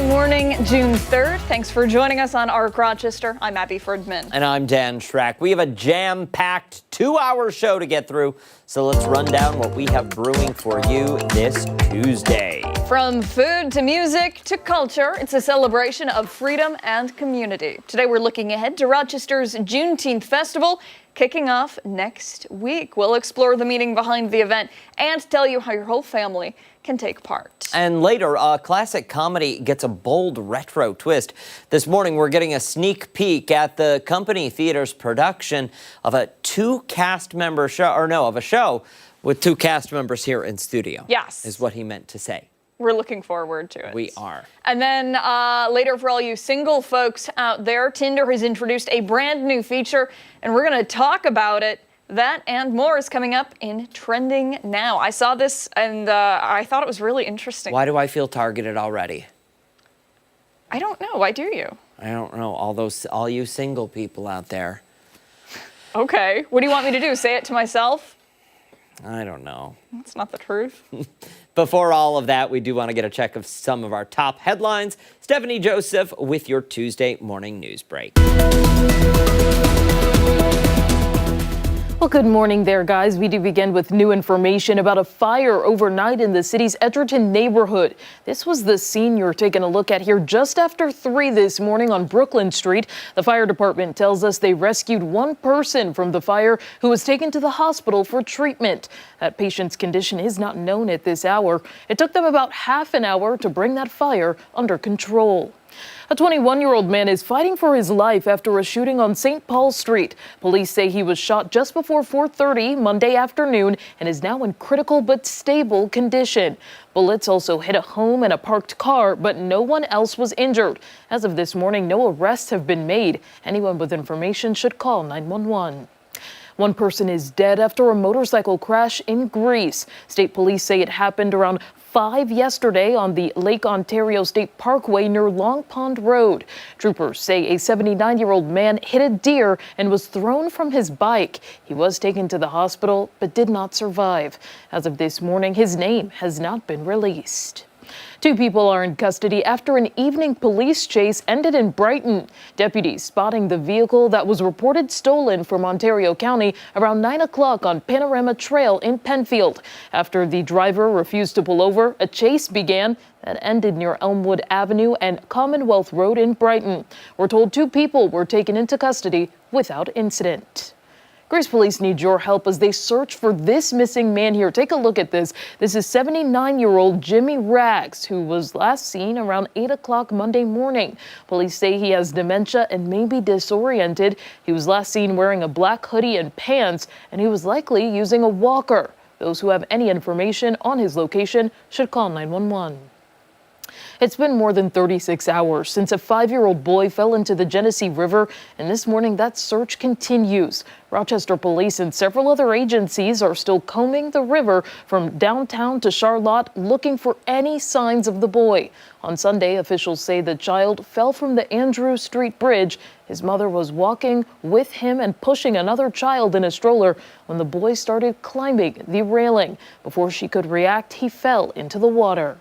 morning, June 3rd. Thanks for joining us on ARC Rochester. I'm Abby Ferdman. And I'm Dan Schrack. We have a jam-packed 2-hour show to get through, so let's run down what we have brewing for you this Tuesday. From food to music to culture, it's a celebration of freedom and community. Today we're looking ahead to Rochester's Juneteenth Festival, kicking off next week. We'll explore the meaning behind the event and tell you how your whole family can take part. And later, a classic comedy gets a bold retro twist. This morning, we're getting a sneak peek at the Company Theater's production of a show with 2 cast members here in studio. Yes. Is what he meant to say. We're looking forward to it. We are. And then later, for all you single folks out there, Tinder has introduced a brand new feature, and we're going to talk about it. That and more is coming up in Trending Now. I saw this and I thought it was really interesting. Why do I feel targeted already? I don't know. Why do you? I don't know. All you single people out there. Okay. What do you want me to do? Say it to myself? I don't know. That's not the truth. Before all of that, we do want to get a check of some of our top headlines. Stephanie Joseph with your Tuesday morning news break. Well, good morning there, guys. We do begin with new information about a fire overnight in the city's Edgerton neighborhood. This was the scene you're taking a look at here just after 3 this morning on Brooklyn Street. The fire department tells us they rescued 1 person from the fire who was taken to the hospital for treatment. That patient's condition is not known at this hour. It took them about half an hour to bring that fire under control. A 21-year-old man is fighting for his life after a shooting on St. Paul Street. Police say he was shot just before 4:30 Monday afternoon and is now in critical but stable condition. Bullets also hit a home and a parked car, but no one else was injured. As of this morning, no arrests have been made. Anyone with information should call 911. 1 person is dead after a motorcycle crash in Greece. State police say it happened around 5 yesterday on the Lake Ontario State Parkway near Long Pond Road. Troopers say a 79-year-old man hit a deer and was thrown from his bike. He was taken to the hospital but did not survive. As of this morning, his name has not been released. 2 people are in custody after an evening police chase ended in Brighton. Deputies spotting the vehicle that was reported stolen from Ontario County around 9 o'clock on Panorama Trail in Penfield. After the driver refused to pull over, a chase began that ended near Elmwood Avenue and Commonwealth Road in Brighton. We're told 2 people were taken into custody without incident. Grace police need your help as they search for this missing man here. Take a look at this. This is 79-year-old Jimmy Rags, who was last seen around 8 o'clock Monday morning. Police say he has dementia and may be disoriented. He was last seen wearing a black hoodie and pants, and he was likely using a walker. Those who have any information on his location should call 911. It's been more than 36 hours since a 5-year-old boy fell into the Genesee River, and this morning that search continues. Rochester police and several other agencies are still combing the river from downtown to Charlotte looking for any signs of the boy. On Sunday, officials say the child fell from the Andrew Street Bridge. His mother was walking with him and pushing another child in a stroller when the boy started climbing the railing. Before she could react, he fell into the water.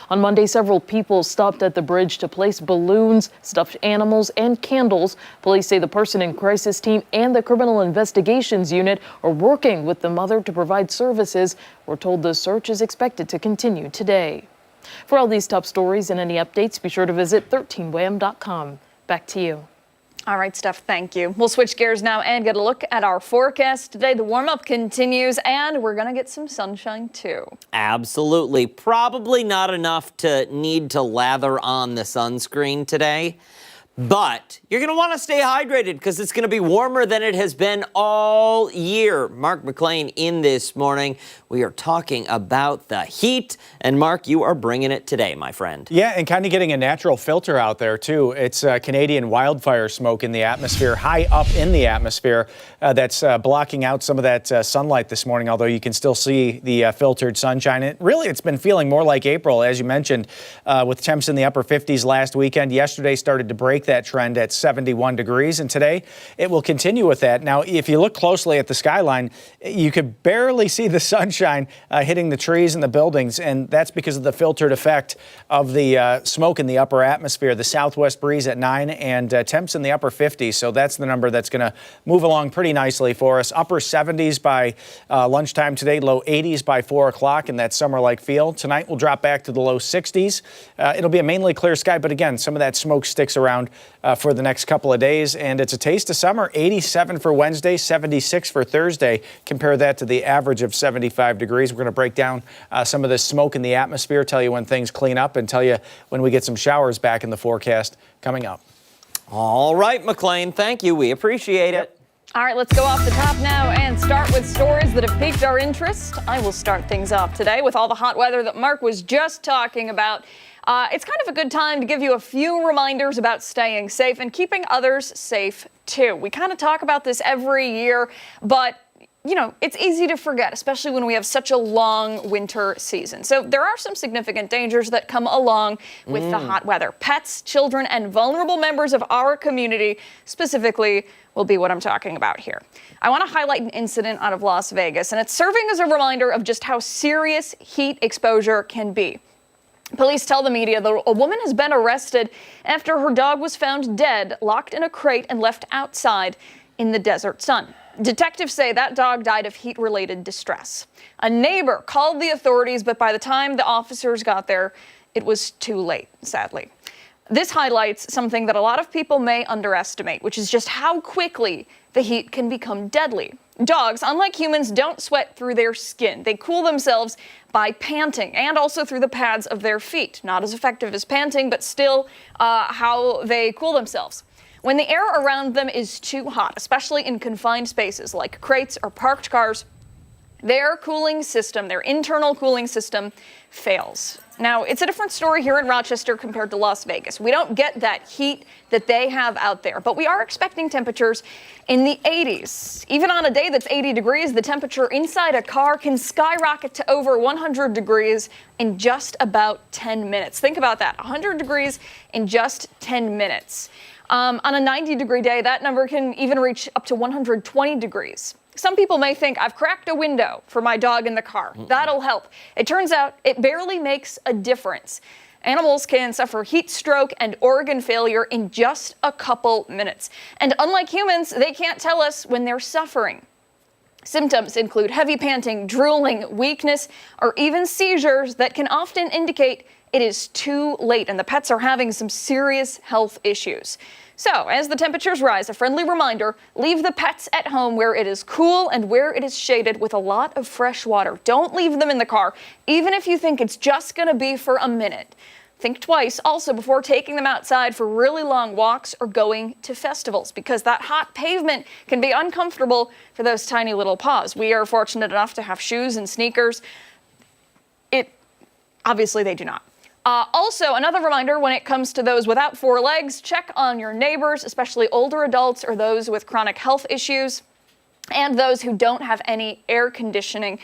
On Monday, several people stopped at the bridge to place balloons, stuffed animals, and candles. Police say the person in crisis team and the criminal investigations unit are working with the mother to provide services. We're told the search is expected to continue today. For all these top stories and any updates, be sure to visit 13wham.com. Back to you. All right, Steph, thank you. We'll switch gears now and get a look at our forecast today. The warm-up continues, and we're going to get some sunshine, too. Absolutely. Probably not enough to need to lather on the sunscreen today. But you're going to want to stay hydrated because it's going to be warmer than it has been all year. Mark McLean in this morning. We are talking about the heat. And Mark, you are bringing it today, my friend. Yeah, and kind of getting a natural filter out there, too. It's Canadian wildfire smoke in the atmosphere, high up in the atmosphere, that's blocking out some of that sunlight this morning, although you can still see the filtered sunshine. It's been feeling more like April, as you mentioned, with temps in the upper 50s last weekend. Yesterday started to break break that trend at 71 degrees. And today it will continue with that. Now, if you look closely at the skyline, you could barely see the sunshine hitting the trees and the buildings. And that's because of the filtered effect of the smoke in the upper atmosphere. The southwest breeze at 9 and temps in the upper 50s. So that's the number that's going to move along pretty nicely for us. Upper 70s by lunchtime today, low 80s by 4 o'clock in that summer-like feel. Tonight we'll drop back to the low 60s. It'll be a mainly clear sky, but again, some of that smoke sticks around for the next couple of days. And it's a taste of summer. 87 for Wednesday, 76 for Thursday. Compare that to the average of 75 degrees. We're going to break down some of this smoke in the atmosphere, tell you when things clean up, and tell you when we get some showers back in the forecast coming up. All right, McLean, thank you. We appreciate it. All right, let's go off the top now and start with stories that have piqued our interest. I will start things off today with all the hot weather that Mark was just talking about. It's kind of a good time to give you a few reminders about staying safe and keeping others safe too. We kind of talk about this every year, but it's easy to forget, especially when we have such a long winter season. So there are some significant dangers that come along with the hot weather. Pets, children, and vulnerable members of our community specifically will be what I'm talking about here. I want to highlight an incident out of Las Vegas, and it's serving as a reminder of just how serious heat exposure can be. Police tell the media that a woman has been arrested after her dog was found dead, locked in a crate and left outside in the desert sun. Detectives say that dog died of heat-related distress. A neighbor called the authorities, but by the time the officers got there, it was too late, sadly. This highlights something that a lot of people may underestimate, which is just how quickly the heat can become deadly. Dogs, unlike humans, don't sweat through their skin. They cool themselves by panting and also through the pads of their feet. Not as effective as panting, but still how they cool themselves. When the air around them is too hot, especially in confined spaces like crates or parked cars, their cooling system, their internal cooling system, fails. Now, it's a different story here in Rochester compared to Las Vegas. We don't get that heat that they have out there, but we are expecting temperatures in the 80s. Even on a day that's 80 degrees, the temperature inside a car can skyrocket to over 100 degrees in just about 10 minutes. Think about that, 100 degrees in just 10 minutes. On a 90-degree day, that number can even reach up to 120 degrees. Some people may think, I've cracked a window for my dog in the car. That'll help. It turns out it barely makes a difference. Animals can suffer heat stroke and organ failure in just a couple minutes. And unlike humans, they can't tell us when they're suffering. Symptoms include heavy panting, drooling, weakness, or even seizures that can often indicate it is too late and the pets are having some serious health issues. So, as the temperatures rise, a friendly reminder, leave the pets at home where it is cool and where it is shaded with a lot of fresh water. Don't leave them in the car, even if you think it's just going to be for a minute. Think twice also before taking them outside for really long walks or going to festivals, because that hot pavement can be uncomfortable for those tiny little paws. We are fortunate enough to have shoes and sneakers. Obviously they do not. Also, another reminder when it comes to those without four legs, check on your neighbors, especially older adults or those with chronic health issues, and those who don't have any air conditioning.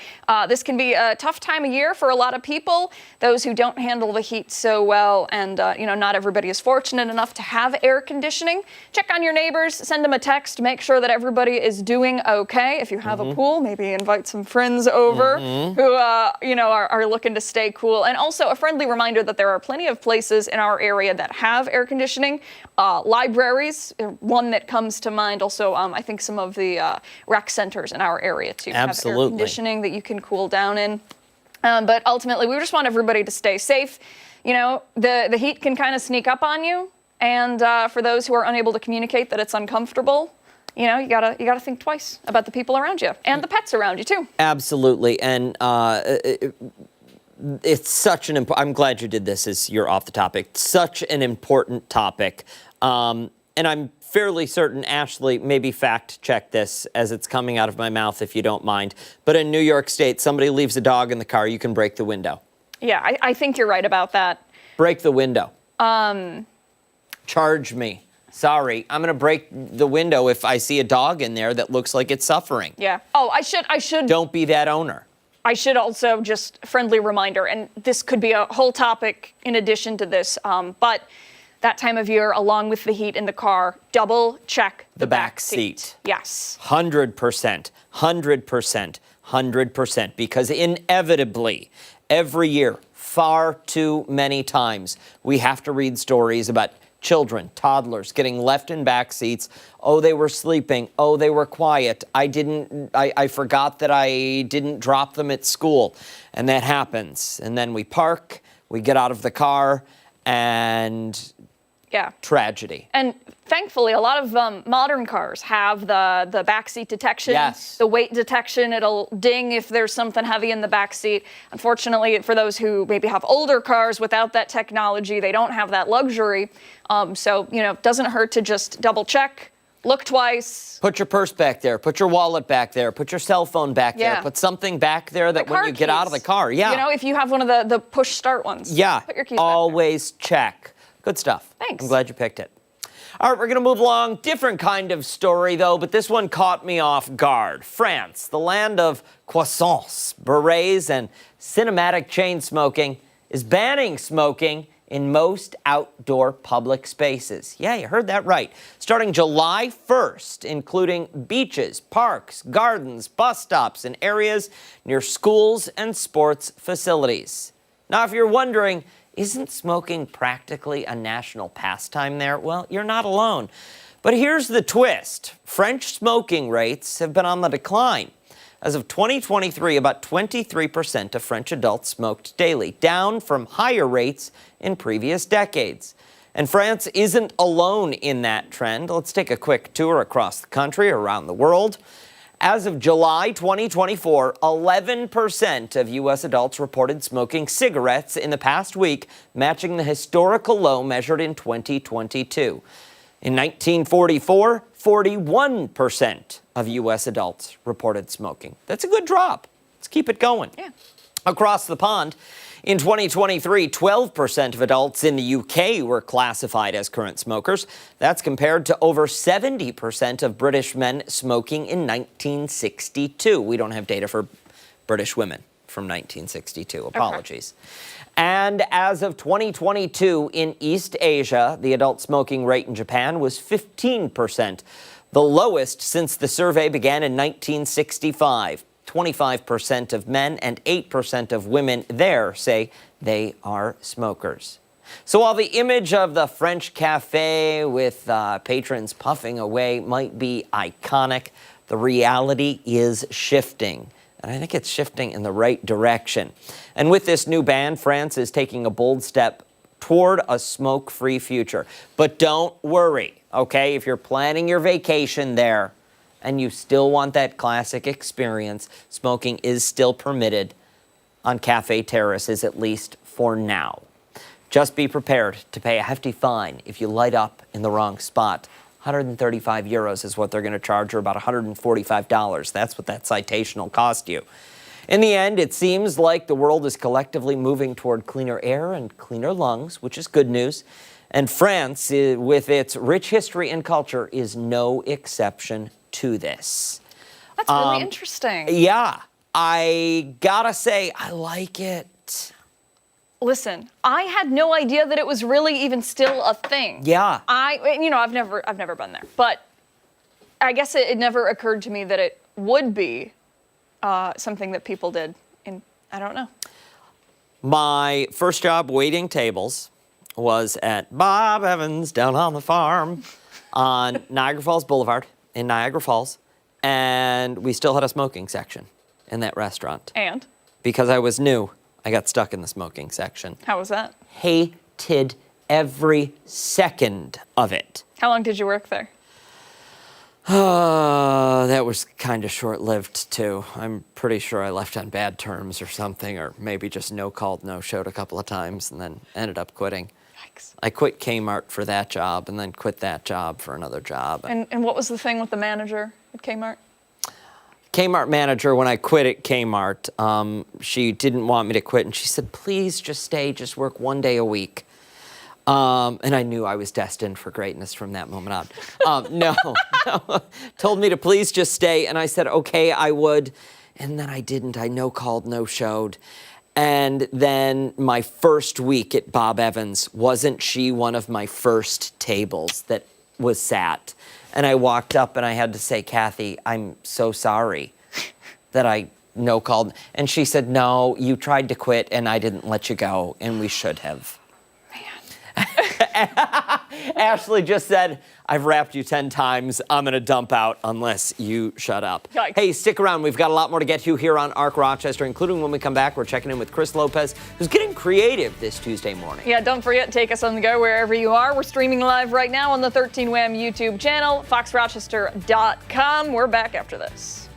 This can be a tough time of year for a lot of people, those who don't handle the heat so well, and not everybody is fortunate enough to have air conditioning. Check on your neighbors, send them a text, make sure that everybody is doing okay. If you have a pool, maybe invite some friends over who are looking to stay cool. And also a friendly reminder that there are plenty of places in our area that have air conditioning. Libraries, one that comes to mind. Also, I think some of the rec centers in our area too have air conditioning that you can cool down in. But ultimately, we just want everybody to stay safe. The heat can kind of sneak up on you, and for those who are unable to communicate that it's uncomfortable, you gotta think twice about the people around you and the pets around you too. Absolutely, and it's such an I'm glad you did this as you're off the topic. Such an important topic, and I'm fairly certain, Ashley, maybe fact check this as it's coming out of my mouth if you don't mind, but in New York State, somebody leaves a dog in the car, you can break the window. Yeah, I think you're right about that. Break the window. Charge me. Sorry, I'm gonna break the window if I see a dog in there that looks like it's suffering. Yeah. Oh, I should. Don't be that owner. I should also just friendly reminder, and this could be a whole topic in addition to this, but that time of year, along with the heat in the car, double check The back seat. Yes. 100%, 100%, 100%, because inevitably, every year, far too many times, we have to read stories about children, toddlers getting left in back seats. Oh, they were sleeping. Oh, they were quiet. I forgot that I didn't drop them at school. And that happens. And then we park, we get out of the car, and Yeah. tragedy. And thankfully, a lot of modern cars have the backseat detection, Yes. the weight detection. It'll ding if there's something heavy in the backseat. Unfortunately, for those who maybe have older cars without that technology, they don't have that luxury. So, it doesn't hurt to just double check, look twice. Put your purse back there. Put your wallet back there. Put your cell phone back there. Yeah. Put something back there that when Car you get out of the keys. car, yeah. If you have one of the push start ones. Yeah, Put your keys back there. always check. Good stuff. Thanks. I'm glad you picked it. All right, we're going to move along. Different kind of story, though, but this one caught me off guard. France, the land of croissants, berets, and cinematic chain smoking, is banning smoking in most outdoor public spaces. Yeah, you heard that right. Starting July 1st, including beaches, parks, gardens, bus stops, and areas near schools and sports facilities. Now, if you're wondering, isn't smoking practically a national pastime there? Well, you're not alone. But here's the twist. French smoking rates have been on the decline. As of 2023, about 23% of French adults smoked daily, down from higher rates in previous decades. And France isn't alone in that trend. Let's take a quick tour across the country, around the world. As of July 2024, 11% of U.S. adults reported smoking cigarettes in the past week, matching the historical low measured in 2022. In 1944, 41% of U.S. adults reported smoking. That's a good drop. Let's keep it going. Yeah. Across the pond, in 2023, 12% of adults in the UK were classified as current smokers. That's compared to over 70% of British men smoking in 1962. We don't have data for British women from 1962. Apologies. And as of 2022, in East Asia, the adult smoking rate in Japan was 15%, the lowest since the survey began in 1965. 25% of men and 8% of women there say they are smokers. So while the image of the French cafe with patrons puffing away might be iconic, the reality is shifting. And I think it's shifting in the right direction. And with this new ban, France is taking a bold step toward a smoke-free future. But don't worry, okay? If you're planning your vacation there, and you still want that classic experience, smoking is still permitted on cafe terraces, at least for now. Just be prepared to pay a hefty fine if you light up in the wrong spot. 135 euros is what they're going to charge, or about $145. That's what that citation will cost you. In the end, it seems like the world is collectively moving toward cleaner air and cleaner lungs, which is good news. And France, with its rich history and culture, is no exception to this. That's really interesting. Yeah, I gotta say, I like it. Listen, I had no idea that it was really even still a thing. Yeah. I've never been there, but I guess it never occurred to me that it would be something that people did I don't know. My first job waiting tables was at Bob Evans down on the farm on Niagara Falls Boulevard in Niagara Falls, and we still had a smoking section in that restaurant. And? Because I was new, I got stuck in the smoking section. How was that? Hated every second of it. How long did you work there? That was kind of short-lived, too. I'm pretty sure I left on bad terms or something, or maybe just no-called, no-showed a couple of times and then ended up quitting. Yikes. I quit Kmart for that job and then quit that job for another job. And what was the thing with the manager at Kmart? Kmart manager, when I quit at Kmart, she didn't want me to quit, and she said, please just stay, just work one day a week. And I knew I was destined for greatness from that moment on. No. Told me to please just stay, and I said, okay, I would. And then I didn't. I no-called, no-showed. And then my first week at Bob Evans, wasn't she one of my first tables that was sat? And I walked up and I had to say, Kathy, I'm so sorry that I no-called. And she said, no, you tried to quit and I didn't let you go, and we should have. Ashley just said, I've wrapped you 10 times. I'm going to dump out unless you shut up. Yikes. Hey, stick around. We've got a lot more to get to here on Arc Rochester, including when we come back, we're checking in with Chris Lopez, who's getting creative this Tuesday morning. Yeah, don't forget, take us on the go wherever you are. We're streaming live right now on the 13 WHAM YouTube channel, foxrochester.com. We're back after this.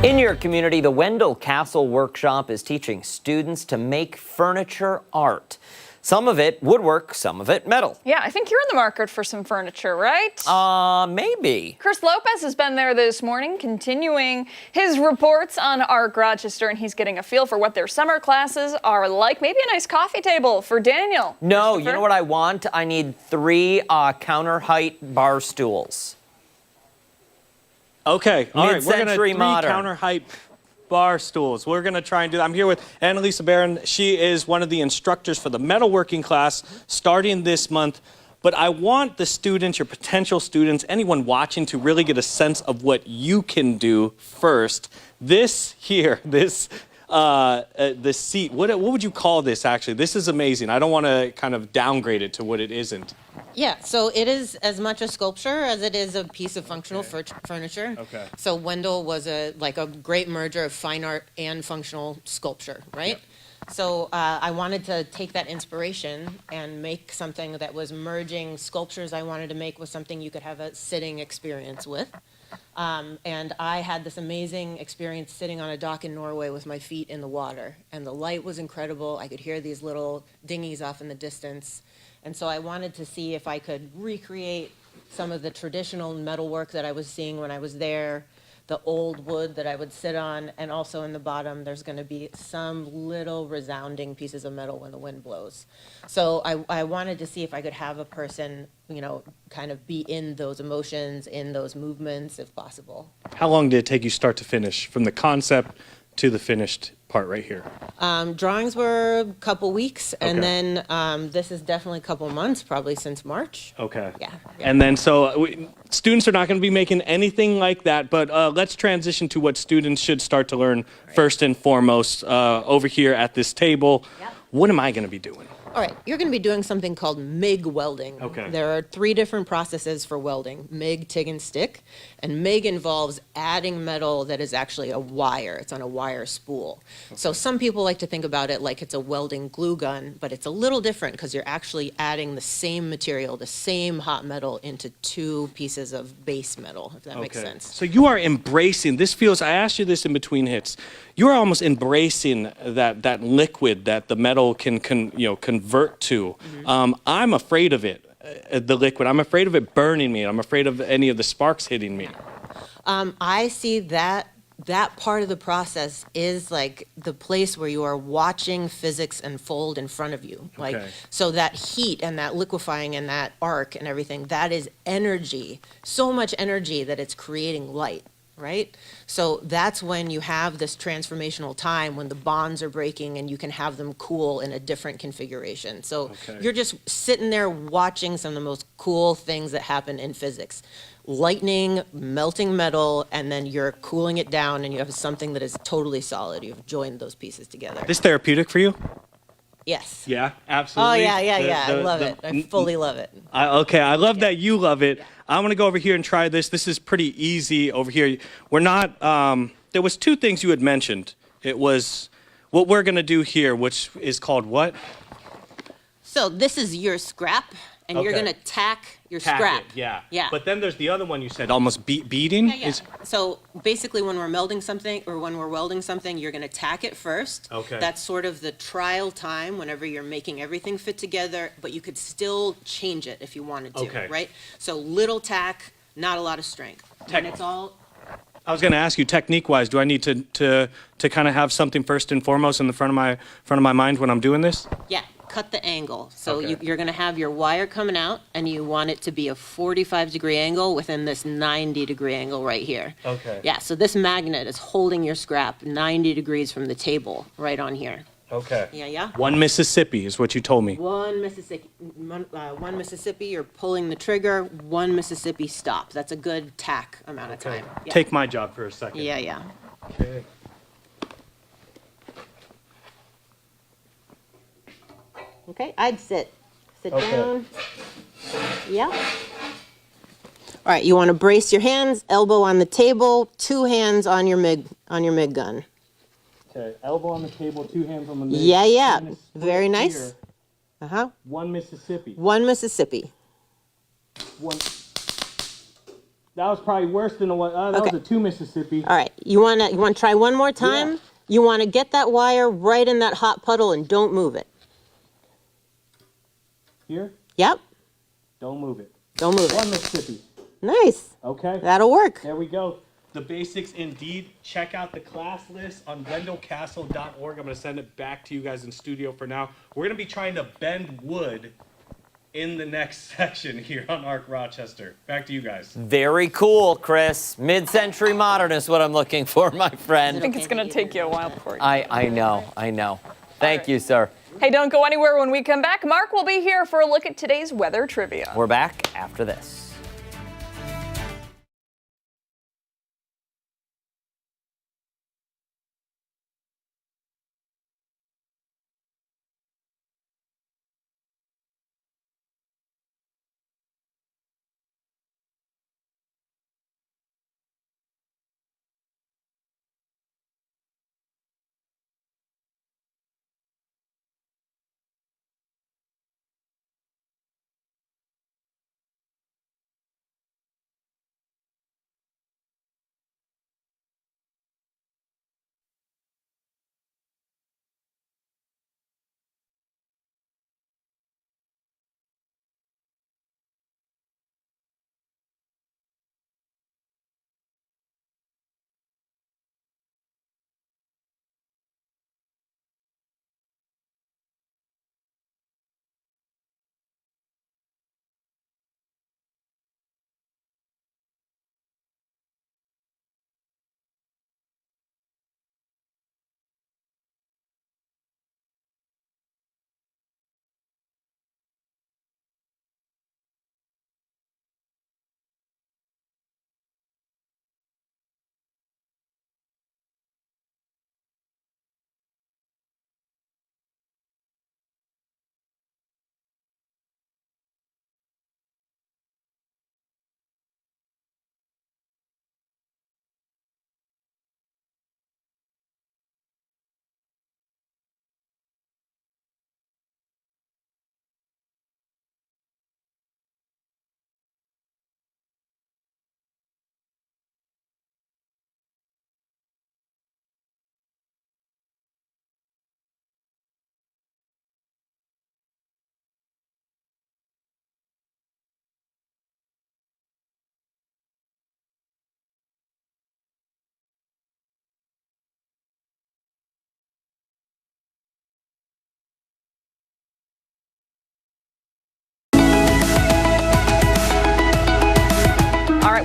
In your community, the Wendell Castle Workshop is teaching students to make furniture art. Some of it woodwork, some of it metal. Yeah, I think you're in the market for some furniture, right? Maybe. Chris Lopez has been there this morning, continuing his reports on Arc Rochester, and he's getting a feel for what their summer classes are like. Maybe a nice coffee table for Daniel. No, you know what I want? I need 3 counter height bar stools. Okay, all right, we're going to Mid-century 3 modern. counter height bar stools. We're going to try and do that. I'm here with Annalisa Barron. She is one of the instructors for the metalworking class starting this month. But I want the students, your potential students, anyone watching to really get a sense of what you can do first. This here, this seat, what would you call this actually? This is amazing. I don't want to kind of downgrade it to what it isn't. Yeah, so it is as much a sculpture as it is a piece of functional furniture. Okay. So Wendell was a great merger of fine art and functional sculpture, right? Yep. So I wanted to take that inspiration and make something that was merging sculptures I wanted to make with something you could have a sitting experience with. And I had this amazing experience sitting on a dock in Norway with my feet in the water. And the light was incredible. I could hear these little dinghies off in the distance. And so I wanted to see if I could recreate some of the traditional metalwork that I was seeing when I was there, the old wood that I would sit on, and also in the bottom there's going to be some little resounding pieces of metal when the wind blows. So I wanted to see if I could have a person, you know, kind of be in those emotions, in those movements, if possible. How long did it take you start to finish, from the concept to the finished part right here? Drawings were a couple weeks, and Okay. then this is definitely a couple months, probably since March. Okay. Yeah. And then students are not going to be making anything like that, but let's transition to what students should start to learn first and foremost over here at this table. Yep. What am I going to be doing? All right, you're going to be doing something called MIG welding. Okay. There are 3 different processes for welding: MIG, TIG, and stick. And MIG involves adding metal that is actually a wire. It's on a wire spool. So some people like to think about it like it's a welding glue gun, but it's a little different because you're actually adding the same material, the same hot metal, into 2 pieces of base metal, if that makes sense. So you are embracing, this feels, I asked you this in between hits, you are almost embracing that liquid that the metal can convert to. I'm afraid of it, the liquid. I'm afraid of it burning me. I'm afraid of any of the sparks hitting me. I see that part of the process is like the place where you are watching physics unfold in front of you. Like, Okay. so that heat and that liquefying and that arc and everything, that is energy, so much energy that it's creating light, right? So that's when you have this transformational time when the bonds are breaking and you can have them cool in a different configuration. So Okay. you're just sitting there watching some of the most cool things that happen in physics. Lightning, melting metal, and then you're cooling it down and you have something that is totally solid. You've joined those pieces together. This therapeutic for you? Yes. Yeah, Oh, absolutely. yeah. I love it. I fully love it. Okay, I love that you love it. I'm gonna go over here and try this. This is pretty easy over here. We're not, there was 2 things you had mentioned. It was what we're gonna do here, which is called what? So this is your scrap, and you're Okay. going to tack your Tack scrap. it, yeah. Yeah. But then there's the other one you said, almost beating? Yeah. So basically when we're melding something or when we're welding something, you're going to tack it first. Okay. That's sort of the trial time whenever you're making everything fit together, but you could still change it if you wanted to, Okay. right? So little tack, not a lot of strength. And it's all, I was going to ask you, technique-wise, do I need to kind of have something first and foremost in the front of my mind when I'm doing this? yeah, cut the angle. So Okay. you're going to have your wire coming out, and you want it to be a 45-degree angle within this 90-degree angle right here. Okay. Yeah, so this magnet is holding your scrap 90 degrees from the table right on here. Okay. Yeah. 1 Mississippi is what you told me. One Mississippi, you're pulling the trigger. 1 Mississippi, stop. That's a good tack amount of time. Yeah. Take my job for a second. Yeah. Okay. Okay, I'd sit. Sit Okay. down. Yeah. All right, you want to brace your hands, elbow on the table, 2 hands on your MIG gun. Okay, elbow on the table, 2 hands on the middle. Yeah. Very nice. Uh-huh. 1 Mississippi. 1 Mississippi. One. That was probably worse than the one. That Okay. was a 2 Mississippi. All right, you want to try one more time? Yeah. You want to get that wire right in that hot puddle and don't move it. Here, Yep, don't move it. don't move 1 it. Mississippi. Nice. Okay. That'll work. There we go. The basics indeed. Check out the class list on wendellcastle.org. I'm going to send it back to you guys in studio for now. We're going to be trying to bend wood in the next section here on Arc Rochester. Back to you guys. Very cool, Chris. Mid-century modern is what I'm looking for, my I friend. think it's going to take you a while before you. I know. Thank you, sir. Hey, don't go anywhere when we come back. Mark will be here for a look at today's weather trivia. We're back after this.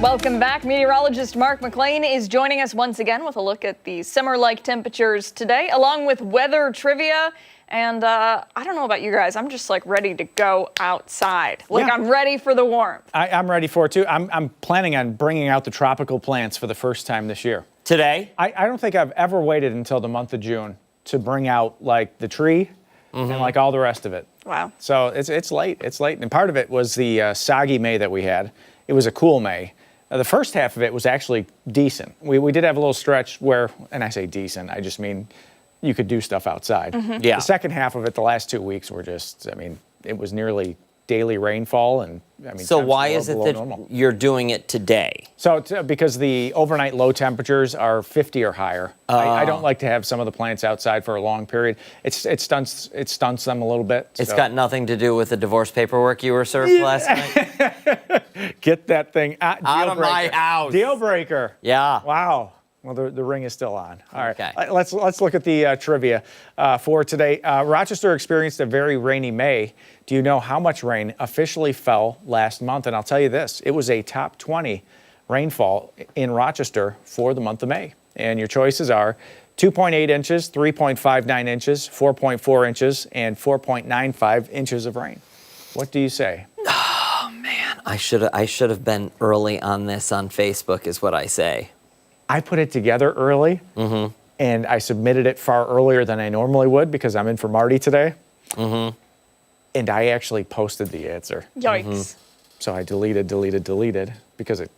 Welcome back. Meteorologist Mark McLean is joining us once again with a look at the summer-like temperatures today, along with weather trivia. And I don't know about you guys, I'm just like ready to go outside. Like Yeah. I'm ready for the warmth. I'm ready for it too. I'm planning on bringing out the tropical plants for the first time this year. Today? I don't think I've ever waited until the month of June to bring out like the tree and like all the rest of it. Wow. So it's late. It's late. And part of it was the soggy May that we had. It was a cool May. The first half of it was actually decent. We did have a little stretch where, and I say decent, I just mean you could do stuff outside. Yeah. The second half of it, the last 2 weeks were just, I mean, it was nearly daily rainfall, and I mean. So temps why well is it below that normal. you're doing it today? So because the overnight low temperatures are 50 or higher. I don't like to have some of the plants outside for a long period. It stunts them a little bit. It's so. got nothing to do with the divorce paperwork you were served last night? Get that thing out, Out of my house. Deal breaker. Yeah. Wow. Well, the ring is still on. All right. Okay. Let's look at the trivia for today. Rochester experienced a very rainy May. Do you know how much rain officially fell last month? And I'll tell you this, it was a top 20 rainfall in Rochester for the month of May. And your choices are 2.8 inches, 3.59 inches, 4.4 inches, and 4.95 inches of rain. What do you say? I should have been early on this on Facebook, is what I say. I put it together early, and I submitted it far earlier than I normally would because I'm in for Marty today. And I actually posted the answer. Yikes. So I deleted because it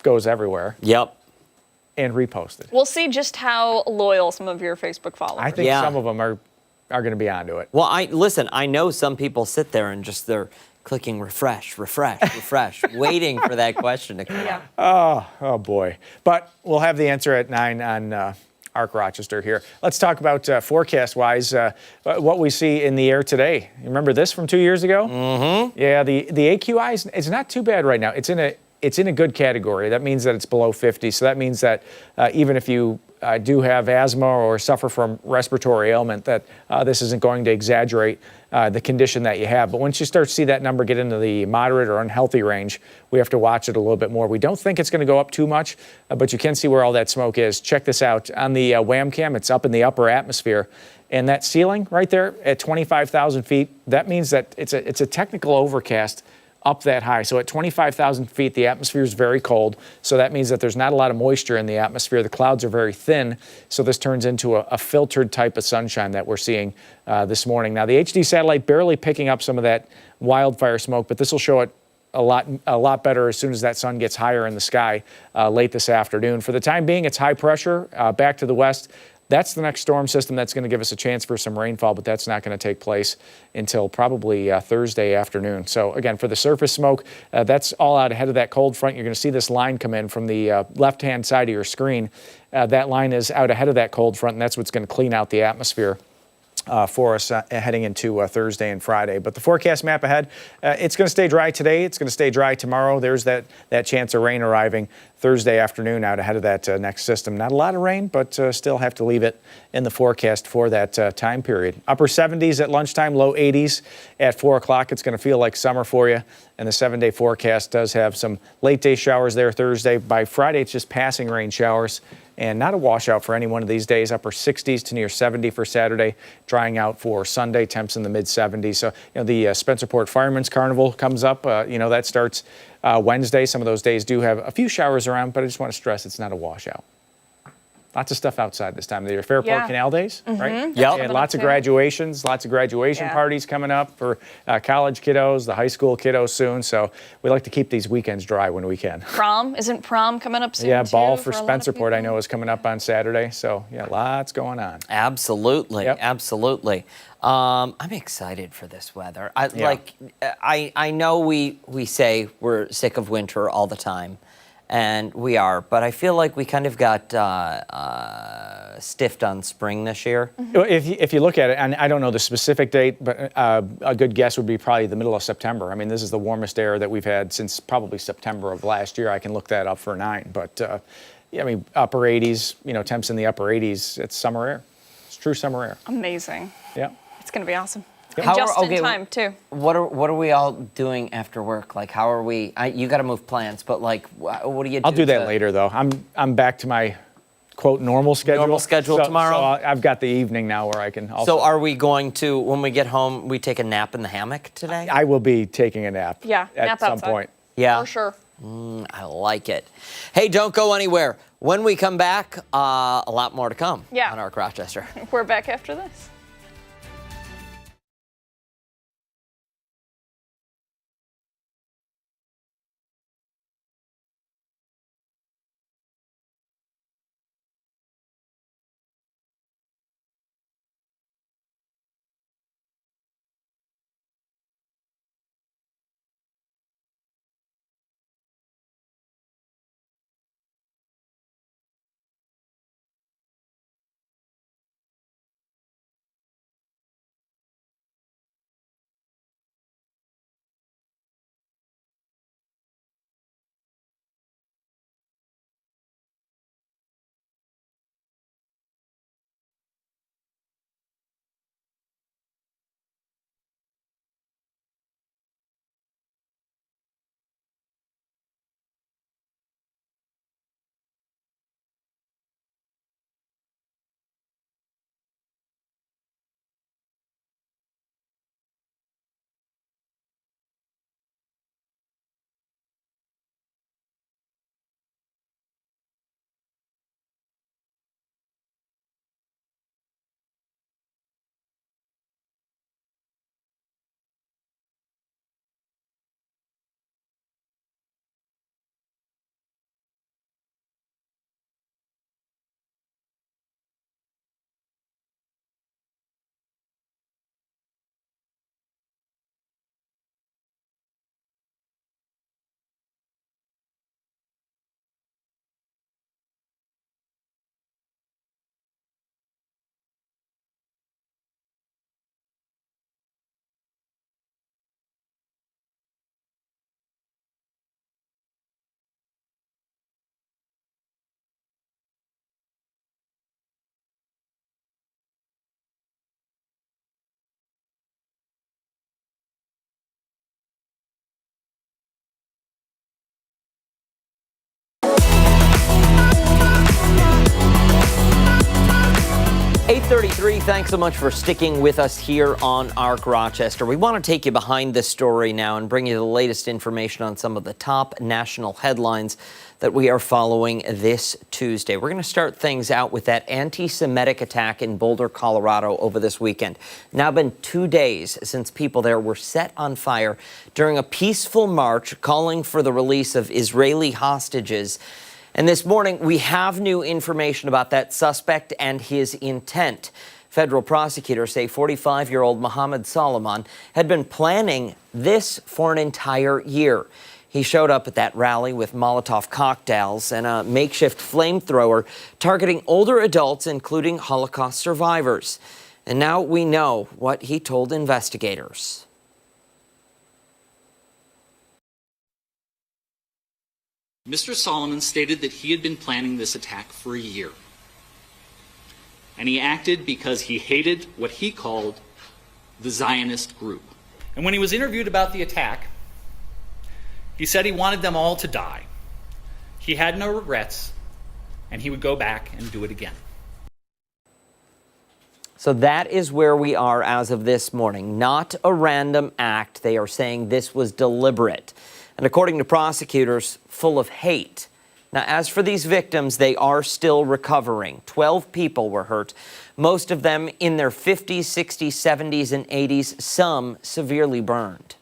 goes everywhere, Yep. and reposted. We'll see just how loyal some of your Facebook followers. I think Yeah. some of them are going to be onto it. Well, I know some people sit there and just they're clicking refresh, waiting for that question to come up. Oh boy. But we'll have the answer at 9 on Arc Rochester here. Let's talk about forecast-wise, what we see in the air today. You remember this from 2 years ago? Yeah, the AQI is not too bad right now. It's in a good category. That means that it's below 50. So that means that even if you do have asthma or suffer from respiratory ailment, that this isn't going to exaggerate the condition that you have. But once you start to see that number get into the moderate or unhealthy range, we have to watch it a little bit more. We don't think it's going to go up too much, but you can see where all that smoke is. Check this out. On the WAM cam, it's up in the upper atmosphere. And that ceiling right there at 25,000 feet, that means that it's a technical overcast up that high. So at 25,000 feet, the atmosphere is very cold. So that means that there's not a lot of moisture in the atmosphere. The clouds are very thin. So this turns into a filtered type of sunshine that we're seeing this morning. Now, the HD satellite barely picking up some of that wildfire smoke, but this will show it a lot better as soon as that sun gets higher in the sky late this afternoon. For the time being, it's high pressure back to the west. That's the next storm system that's going to give us a chance for some rainfall, but that's not going to take place until probably Thursday afternoon. So again, for the surface smoke, that's all out ahead of that cold front. You're going to see this line come in from the left-hand side of your screen. That line is out ahead of that cold front, and that's what's going to clean out the atmosphere for us heading into Thursday and Friday. But the forecast map ahead, it's going to stay dry today. It's going to stay dry tomorrow. There's that chance of rain arriving Thursday afternoon out ahead of that next system. Not a lot of rain, but still have to leave it in the forecast for that time period. Upper 70s at lunchtime, low 80s at 4 o'clock. It's going to feel like summer for you. And the 7-day forecast does have some late day showers there Thursday. By Friday, it's just passing rain showers. And not a washout for any one of these days. Upper 60s to near 70 for Saturday. Drying out for Sunday. Temps in the mid 70s. So, the Spencerport Fireman's Carnival comes up. That starts Wednesday. Some of those days do have a few showers around, but I just want to stress it's not a washout. Lots of stuff outside this time of the year. Fairport Canal Days, right? Yep. And lots of graduation parties coming up for college kiddos, the high school kiddos soon. So we like to keep these weekends dry when we can. Prom? Isn't prom coming up soon? Yeah, ball too, for a lot of Spencerport, I people? know, is coming up on Saturday. So, lots going on. Absolutely, Yep. absolutely. I'm excited for this weather. I know we say we're sick of winter all the time, and we are, but I feel like we kind of got stiffed on spring this year. If you look at it, and I don't know the specific date, but a good guess would be probably the middle of September. I mean, this is the warmest air that we've had since probably September of last year. I can look that up for 9, but upper 80s, temps in the upper 80s. It's summer air. It's true summer air. Amazing. Yeah. It's going to be awesome. And just in time, too. What are we all doing after work? Like, how are we? You got to move plants, but like, what do you do? I'll do that later, though. I'm back to my quote normal schedule. Normal schedule tomorrow. So I've got the evening now where I can also. So are we going to, when we get home, we take a nap in the hammock today? I will be taking a nap. Yeah, at nap some outside. point. Yeah. For sure. I like it. Hey, don't go anywhere. When we come back, a lot more to come on Arc Rochester. We're back after this. .33, thanks so much for sticking with us here on Arc Rochester. We want to take you behind this story now and bring you the latest information on some of the top national headlines that we are following this Tuesday. We're going to start things out with that anti-Semitic attack in Boulder, Colorado over this weekend. Now been 2 days since people there were set on fire during a peaceful march calling for the release of Israeli hostages. And this morning, we have new information about that suspect and his intent. Federal prosecutors say 45-year-old Mohammed Solomon had been planning this for an entire year. He showed up at that rally with Molotov cocktails and a makeshift flamethrower targeting older adults, including Holocaust survivors. And now we know what he told investigators. Mr. Solomon stated that he had been planning this attack for a year. And he acted because he hated what he called the Zionist group. And when he was interviewed about the attack, he said he wanted them all to die. He had no regrets, and he would go back and do it again. So that is where we are as of this morning. Not a random act. They are saying this was deliberate. And according to prosecutors, full of hate. Now, as for these victims, they are still recovering. 12 people were hurt, most of them in their 50s, 60s, 70s, and 80s, some severely burned.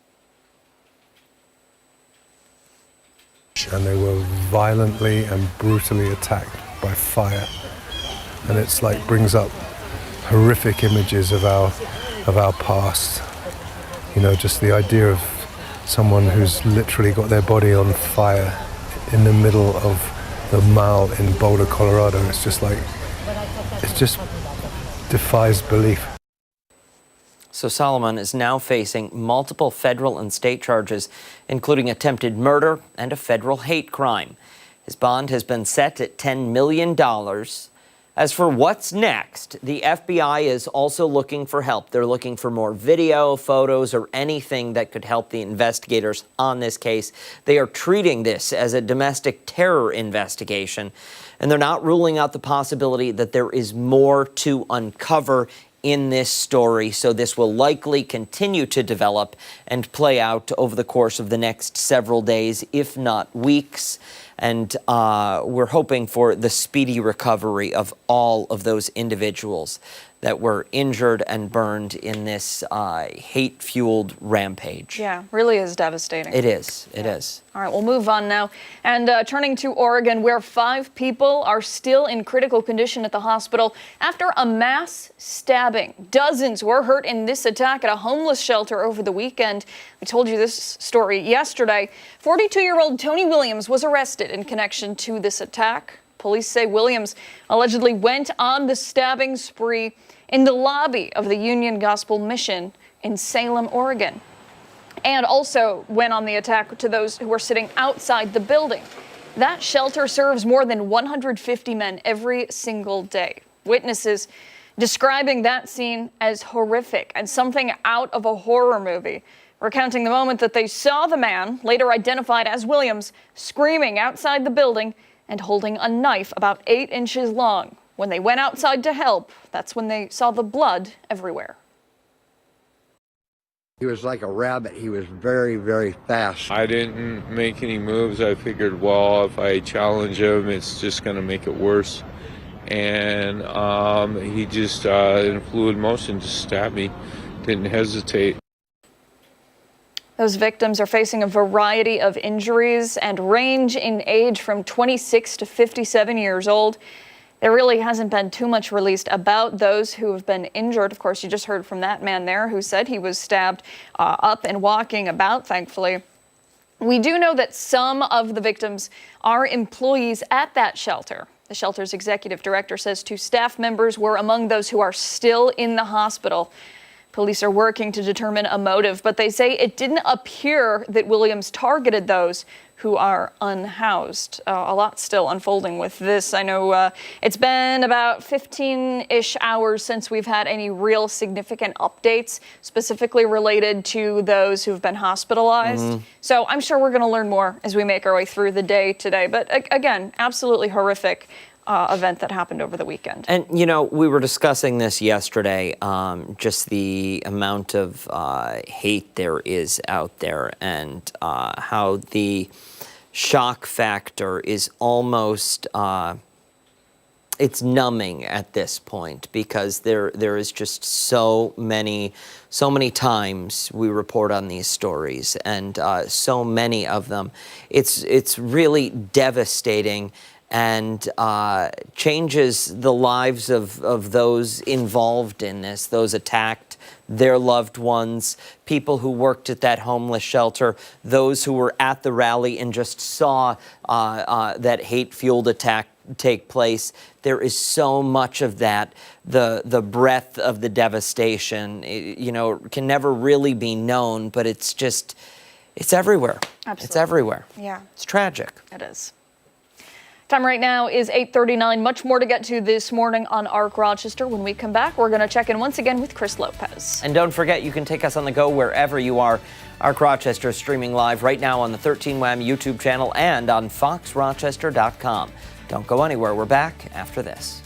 And they were violently and brutally attacked by fire. And it's like brings up horrific images of our past. You know, just the idea of someone who's literally got their body on fire in the middle of the mall in Boulder, Colorado. It's just like, it just defies belief. So Solomon is now facing multiple federal and state charges, including attempted murder and a federal hate crime. His bond has been set at $10 million. As for what's next, the FBI is also looking for help. They're looking for more video, photos, or anything that could help the investigators on this case. They are treating this as a domestic terror investigation, and they're not ruling out the possibility that there is more to uncover in this story. So this will likely continue to develop and play out over the course of the next several days, if not weeks. And we're hoping for the speedy recovery of all of those individuals that were injured and burned in this hate-fueled rampage. Yeah, really is devastating. It is. It is. All right, we'll move on now. And turning to Oregon, where 5 people are still in critical condition at the hospital after a mass stabbing. Dozens were hurt in this attack at a homeless shelter over the weekend. We told you this story yesterday. 42-year-old Tony Williams was arrested in connection to this attack. Police say Williams allegedly went on the stabbing spree in the lobby of the Union Gospel Mission in Salem, Oregon, and also went on the attack to those who were sitting outside the building. That shelter serves more than 150 men every single day. Witnesses describing that scene as horrific and something out of a horror movie, recounting the moment that they saw the man, later identified as Williams, screaming outside the building and holding a knife about 8 inches long. When they went outside to help, that's when they saw the blood everywhere. He was like a rabbit. He was very, very fast. I didn't make any moves. I figured, well, if I challenge him, it's just going to make it worse. And he just, in fluid motion, just stabbed me. Didn't hesitate. Those victims are facing a variety of injuries and range in age from 26 to 57 years old. There really hasn't been too much released about those who have been injured. Of course, you just heard from that man there who said he was stabbed up and walking about, thankfully. We do know that some of the victims are employees at that shelter. The shelter's executive director says 2 staff members were among those who are still in the hospital. Police are working to determine a motive, but they say it didn't appear that Williams targeted those who are unhoused. A lot still unfolding with this. I know it's been about 15-ish hours since we've had any real significant updates, specifically related to those who've been hospitalized. So I'm sure we're going to learn more as we make our way through the day today. But again, absolutely horrific event that happened over the weekend. And, you know, we were discussing this yesterday, just the amount of hate there is out there and how the shock factor is almost, it's numbing at this point because there is just so many times we report on these stories and so many of them. It's really devastating and changes the lives of those involved in this, those attacked, their loved ones, people who worked at that homeless shelter, those who were at the rally and just saw that hate-fueled attack take place. There is so much of that. The breadth of the devastation, you know, can never really be known, but it's just, it's everywhere. Absolutely. It's everywhere. Yeah. It's tragic. It is. Time right now is 8:39. Much more to get to this morning on ARC Rochester. When we come back, we're going to check in once again with Chris Lopez. And don't forget, you can take us on the go wherever you are. ARC Rochester is streaming live right now on the 13 WHAM YouTube channel and on foxrochester.com. Don't go anywhere. We're back after this.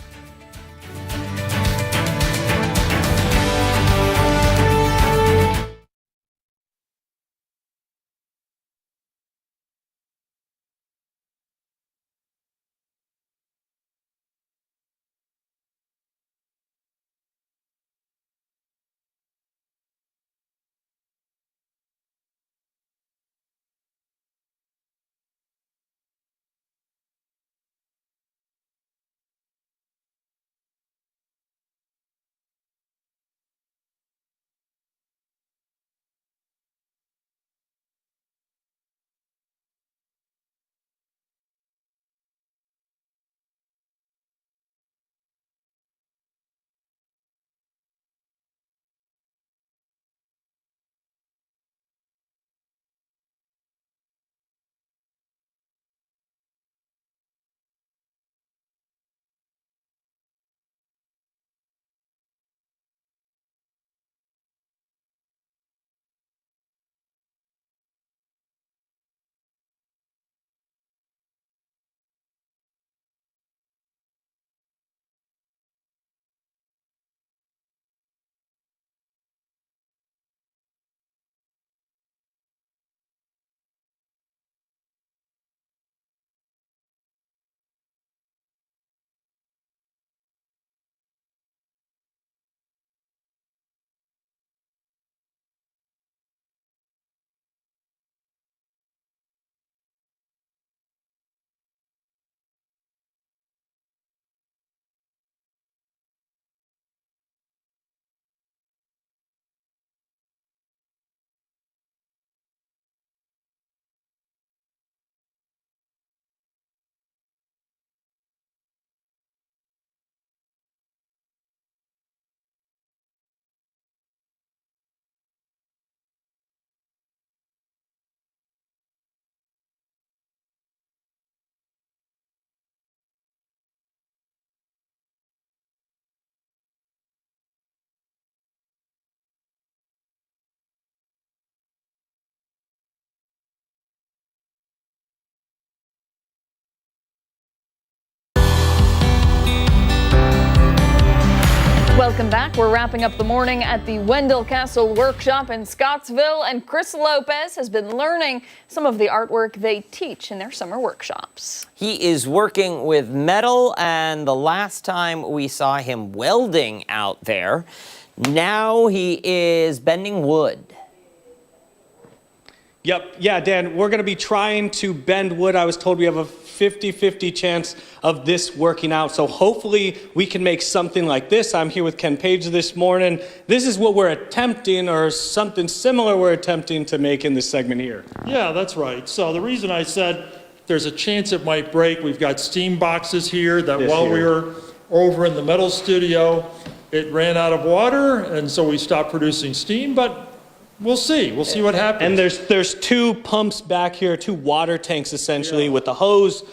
Welcome back. We're wrapping up the morning at the Wendell Castle Workshop in Scottsville, and Chris Lopez has been learning some of the artwork they teach in their summer workshops. He is working with metal, and the last time we saw him welding out there, now he is bending wood. Yep, yeah, Dan, we're going to be trying to bend wood. I was told we have a 50-50 chance of this working out, so hopefully we can make something like this. I'm here with Ken Page this morning. This is what we're attempting, or something similar we're attempting to make in this segment here. Yeah, that's right. So the reason I said there's a chance it might break, we've got steam boxes here that while we were over in the metal studio, it ran out of water, and so we stopped producing steam, but we'll see. We'll see what happens. And there's two pumps back here, two water tanks essentially, with the hose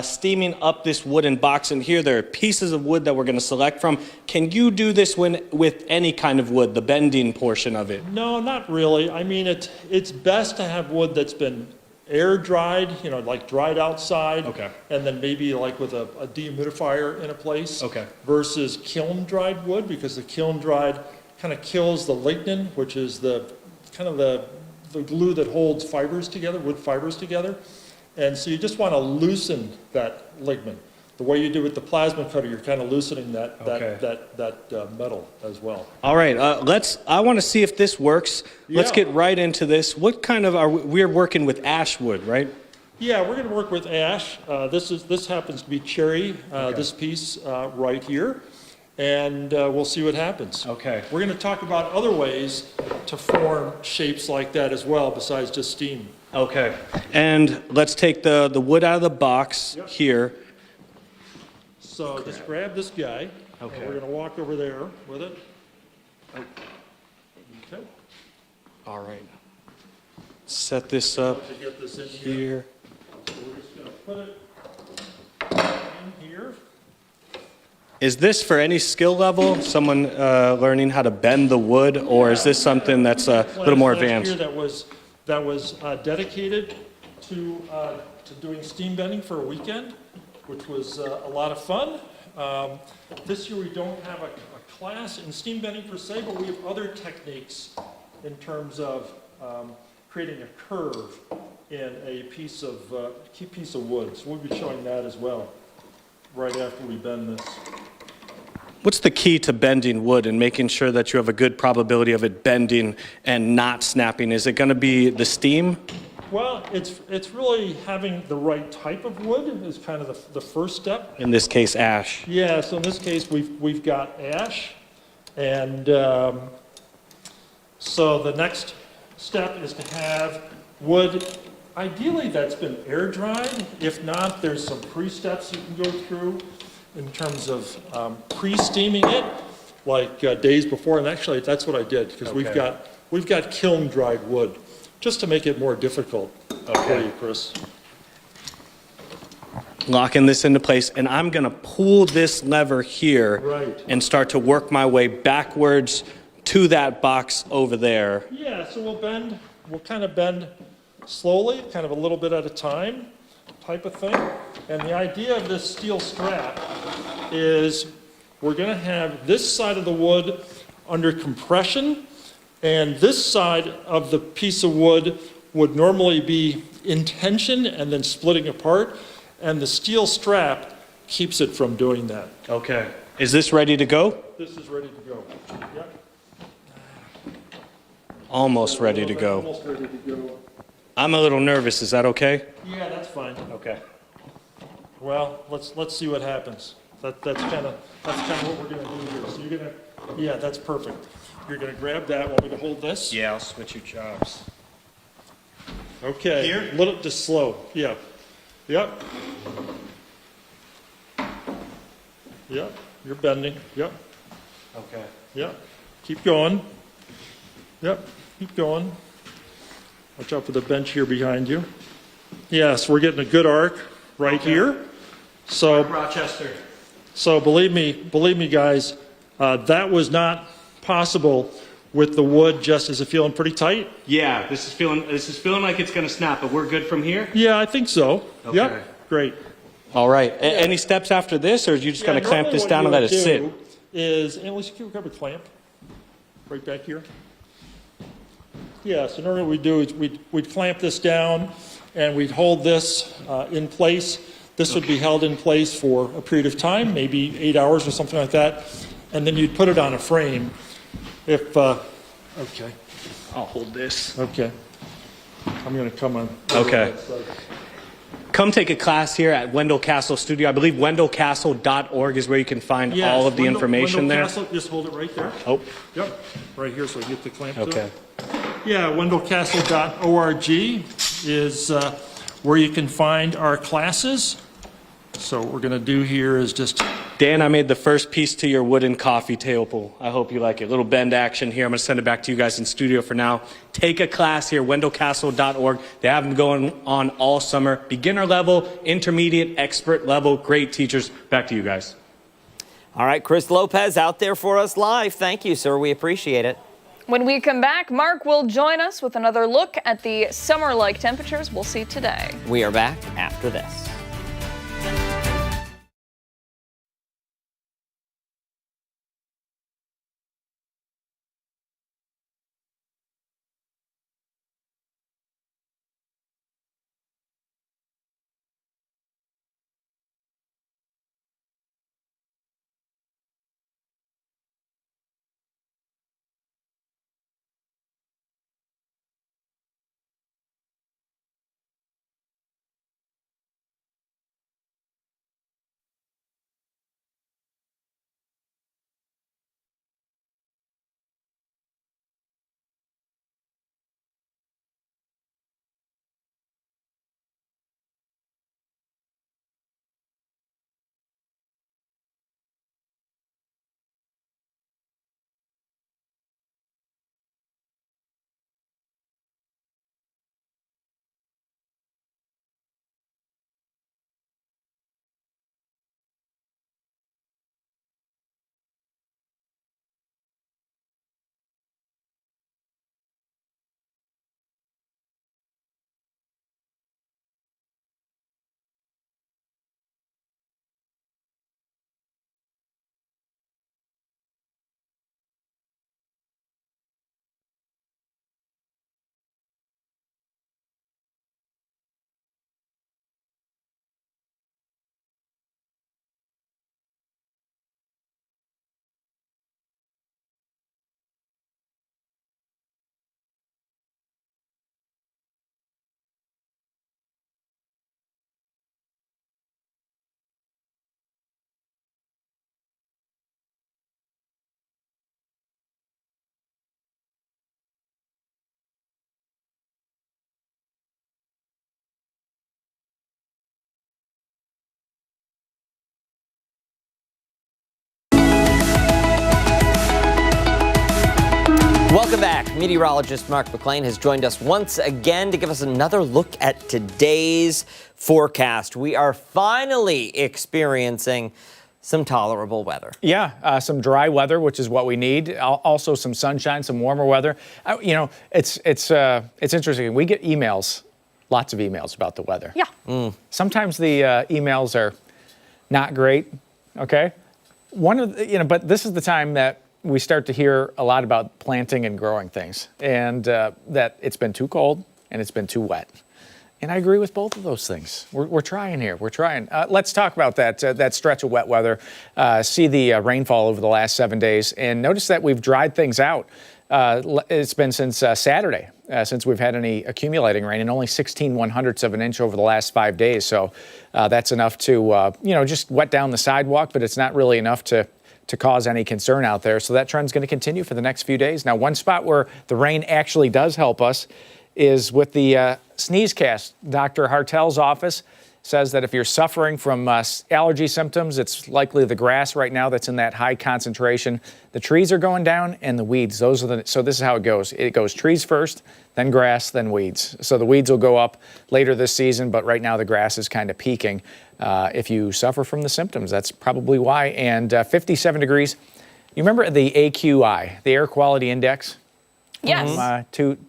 steaming up this wooden box. And here there are pieces of wood that we're going to select from. Can you do this with any kind of wood, the bending portion of it? No, not really. I mean, it's best to have wood that's been air dried, you know, like dried outside. Okay. And then maybe like with a dehumidifier in a place. Okay. Versus kiln dried wood, because the kiln dried kind of kills the lignin, which is the glue that holds fibers together, wood fibers together. And so you just want to loosen that lignin. The way you do with the plasma cutter, you're kind of loosening that metal as well. All right, I want to see if this works. Yeah. Let's get right into this. What kind of we're working with ash wood, right? Yeah, we're going to work with ash. This happens to be cherry, this piece right here. And we'll see what happens. Okay. We're going to talk about other ways to form shapes like that as well, besides just steam. Okay. And let's take the wood out of the box here. So just grab this guy. Okay. And we're going to walk over there with it. Okay. All right. Set this up To get this in here. So we're just going to put it in here. Is this for any skill level? Someone learning how to bend the wood, or is this something that's a little more advanced? Here that was dedicated to doing steam bending for a weekend, which was a lot of fun. This year we don't have a class in steam bending per se, but we have other techniques in terms of creating a curve in a piece of wood. So we'll be showing that as well right after we bend this. What's the key to bending wood and making sure that you have a good probability of it bending and not snapping? Is it going to be the steam? Well, it's really having the right type of wood is kind of the first step. In this case, ash. Yeah, so in this case we've got ash, and so the next step is to have wood, ideally that's been air dried. If not, there's some pre-steps you can go through in terms of pre-steaming it, like days before. And actually, that's what I did, because we've got kiln dried wood, just to make it more difficult for you, Chris. Locking this into place, and I'm going to pull this lever here and start to work my way backwards to that box over there. Yeah, so we'll kind of bend slowly, kind of a little bit at a time type of thing. And the idea of this steel strap is we're going to have this side of the wood under compression, and this side of the piece of wood would normally be in tension and then splitting apart, and the steel strap keeps it from doing that. Okay. Is this ready to go? This is ready to go. Yep. Almost ready to go. Almost ready to go. I'm a little nervous. Is that okay? Yeah, that's fine. Okay. Well, let's see what happens. That's kind of what we're going to do here. So you're going to, yeah, that's perfect. You're going to grab that. Want me to hold this? Yeah, I'll switch your jobs. Okay. Here? A little just slow. Yeah. Yep. Yep. You're bending. Yep. Okay. Yep. Keep going. Yep. Keep going. Watch out for the bench here behind you. Yes, we're getting a good arc right here. So Rochester. So believe me, guys, that was not possible with the wood. Just is it feeling pretty tight? Yeah, this is feeling like it's going to snap, but we're good from here? Yeah, I think so. Okay. Yep, great. All right. Any steps after this, or are you just going to clamp this down and let it sit? is, and let's grab a clamp right back here. Yeah, so normally what we do is we'd clamp this down and we'd hold this in place. This would be held in place for a period of time, maybe 8 hours or something like that. And then you'd put it on a frame. If, okay. I'll hold this. Okay. I'm going to come on. Okay. Come take a class here at Wendell Castle Studio. I believe wendellcastle.org is where you can find all of the information there. Castle, just hold it right there. Oh. Yep, right here so you get the clamp Okay. to it. Yeah, wendellcastle.org is where you can find our classes. So what we're going to do here is just... Dan, I made the first piece to your wooden coffee table. I hope you like it. Little bend action here. I'm going to send it back to you guys in studio for now. Take a class here, wendellcastle.org. They have them going on all summer. Beginner level, intermediate, expert level. Great teachers. Back to you guys. All right, Chris Lopez out there for us live. Thank you, sir. We appreciate it. When we come back, Mark will join us with another look at the summer-like temperatures we'll see today. We are back after this. Welcome back. Meteorologist Mark McLean has joined us once again to give us another look at today's forecast. We are finally experiencing some tolerable weather. Yeah, some dry weather, which is what we need. Also some sunshine, some warmer weather. It's interesting. We get emails, lots of emails about the weather. Yeah. Sometimes the emails are not great. Okay. But this is the time that we start to hear a lot about planting and growing things, and that it's been too cold and it's been too wet. And I agree with both of those things. We're trying here. We're trying. Let's talk about that stretch of wet weather. See the rainfall over the last 7 days, and notice that we've dried things out. It's been since Saturday since we've had any accumulating rain, and only 16/100ths of an inch over the last 5 days. So that's enough to just wet down the sidewalk, but it's not really enough to cause any concern out there. So that trend's going to continue for the next few days. Now, one spot where the rain actually does help us is with the sneeze cast. Dr. Hartel's office says that if you're suffering from allergy symptoms, it's likely the grass right now that's in that high concentration. The trees are going down and the weeds. So this is how it goes. It goes trees first, then grass, then weeds. So the weeds will go up later this season, but right now the grass is kind of peaking. If you suffer from the symptoms, that's probably why. And 57 degrees. You remember the AQI, the Air Quality Index? Yes.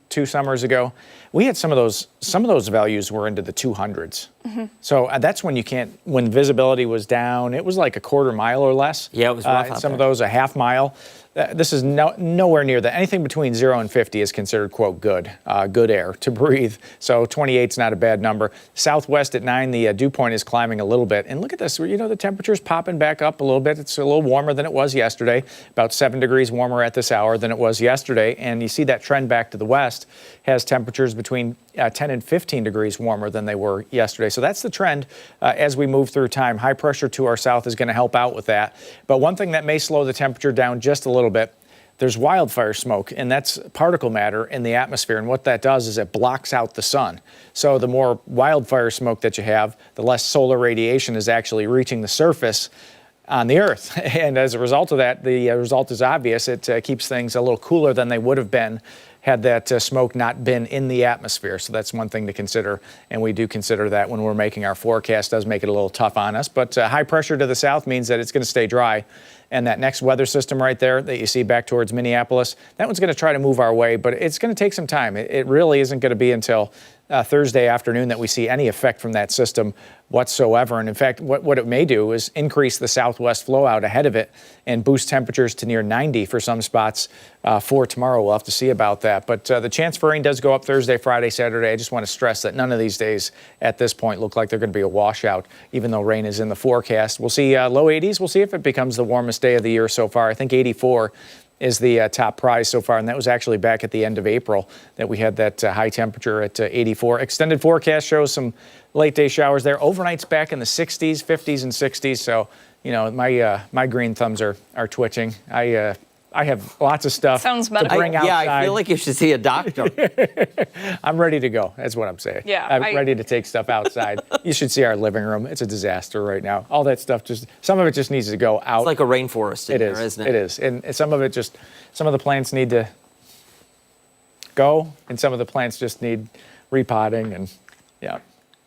two summers ago, we had some of those values were into the 200s. So that's when when visibility was down, it was like a quarter mile or less. Yeah, it was rough out some of there. those a half mile. This is nowhere near that. Anything between 0 and 50 is considered, quote, good air to breathe. So 28 is not a bad number. Southwest at 9, the dew point is climbing a little bit. And look at this, the temperature's popping back up a little bit. It's a little warmer than it was yesterday, about 7 degrees warmer at this hour than it was yesterday. And you see that trend back to the west has temperatures between 10 and 15 degrees warmer than they were yesterday. So that's the trend as we move through time. High pressure to our south is going to help out with that. But one thing that may slow the temperature down just a little bit, there's wildfire smoke, and that's particle matter in the atmosphere. And what that does is it blocks out the sun. So the more wildfire smoke that you have, the less solar radiation is actually reaching the surface on the earth. And as a result of that, the result is obvious. It keeps things a little cooler than they would have been had that smoke not been in the atmosphere. So that's one thing to consider, and we do consider that when we're making our forecast. Does make it a little tough on us, but high pressure to the south means that it's going to stay dry. And that next weather system right there that you see back towards Minneapolis, that one's going to try to move our way, but it's going to take some time. It really isn't going to be until Thursday afternoon that we see any effect from that system whatsoever. And in fact, what it may do is increase the southwest flow out ahead of it and boost temperatures to near 90 for some spots for tomorrow. We'll have to see about that. But the chance for rain does go up Thursday, Friday, Saturday. I just want to stress that none of these days at this point look like they're going to be a washout, even though rain is in the forecast. We'll see low 80s. We'll see if it becomes the warmest day of the year so far. I think 84 is the top prize so far, and that was actually back at the end of April that we had that high temperature at 84. Extended forecast shows some late day showers there. Overnight's back in the 60s, 50s, and 60s. So, my green thumbs are twitching. I have lots of stuff Sounds to medical. bring outside. Yeah, I feel like you should see a doctor. I'm ready to go. That's what I'm saying. Yeah, I'm ready to take stuff outside. You should see our living room. It's a disaster right now. All that stuff, some of it just needs to go out. It's like a rainforest in there, isn't it? It is. And some of the plants need to go, and some of the plants just need repotting, and yeah.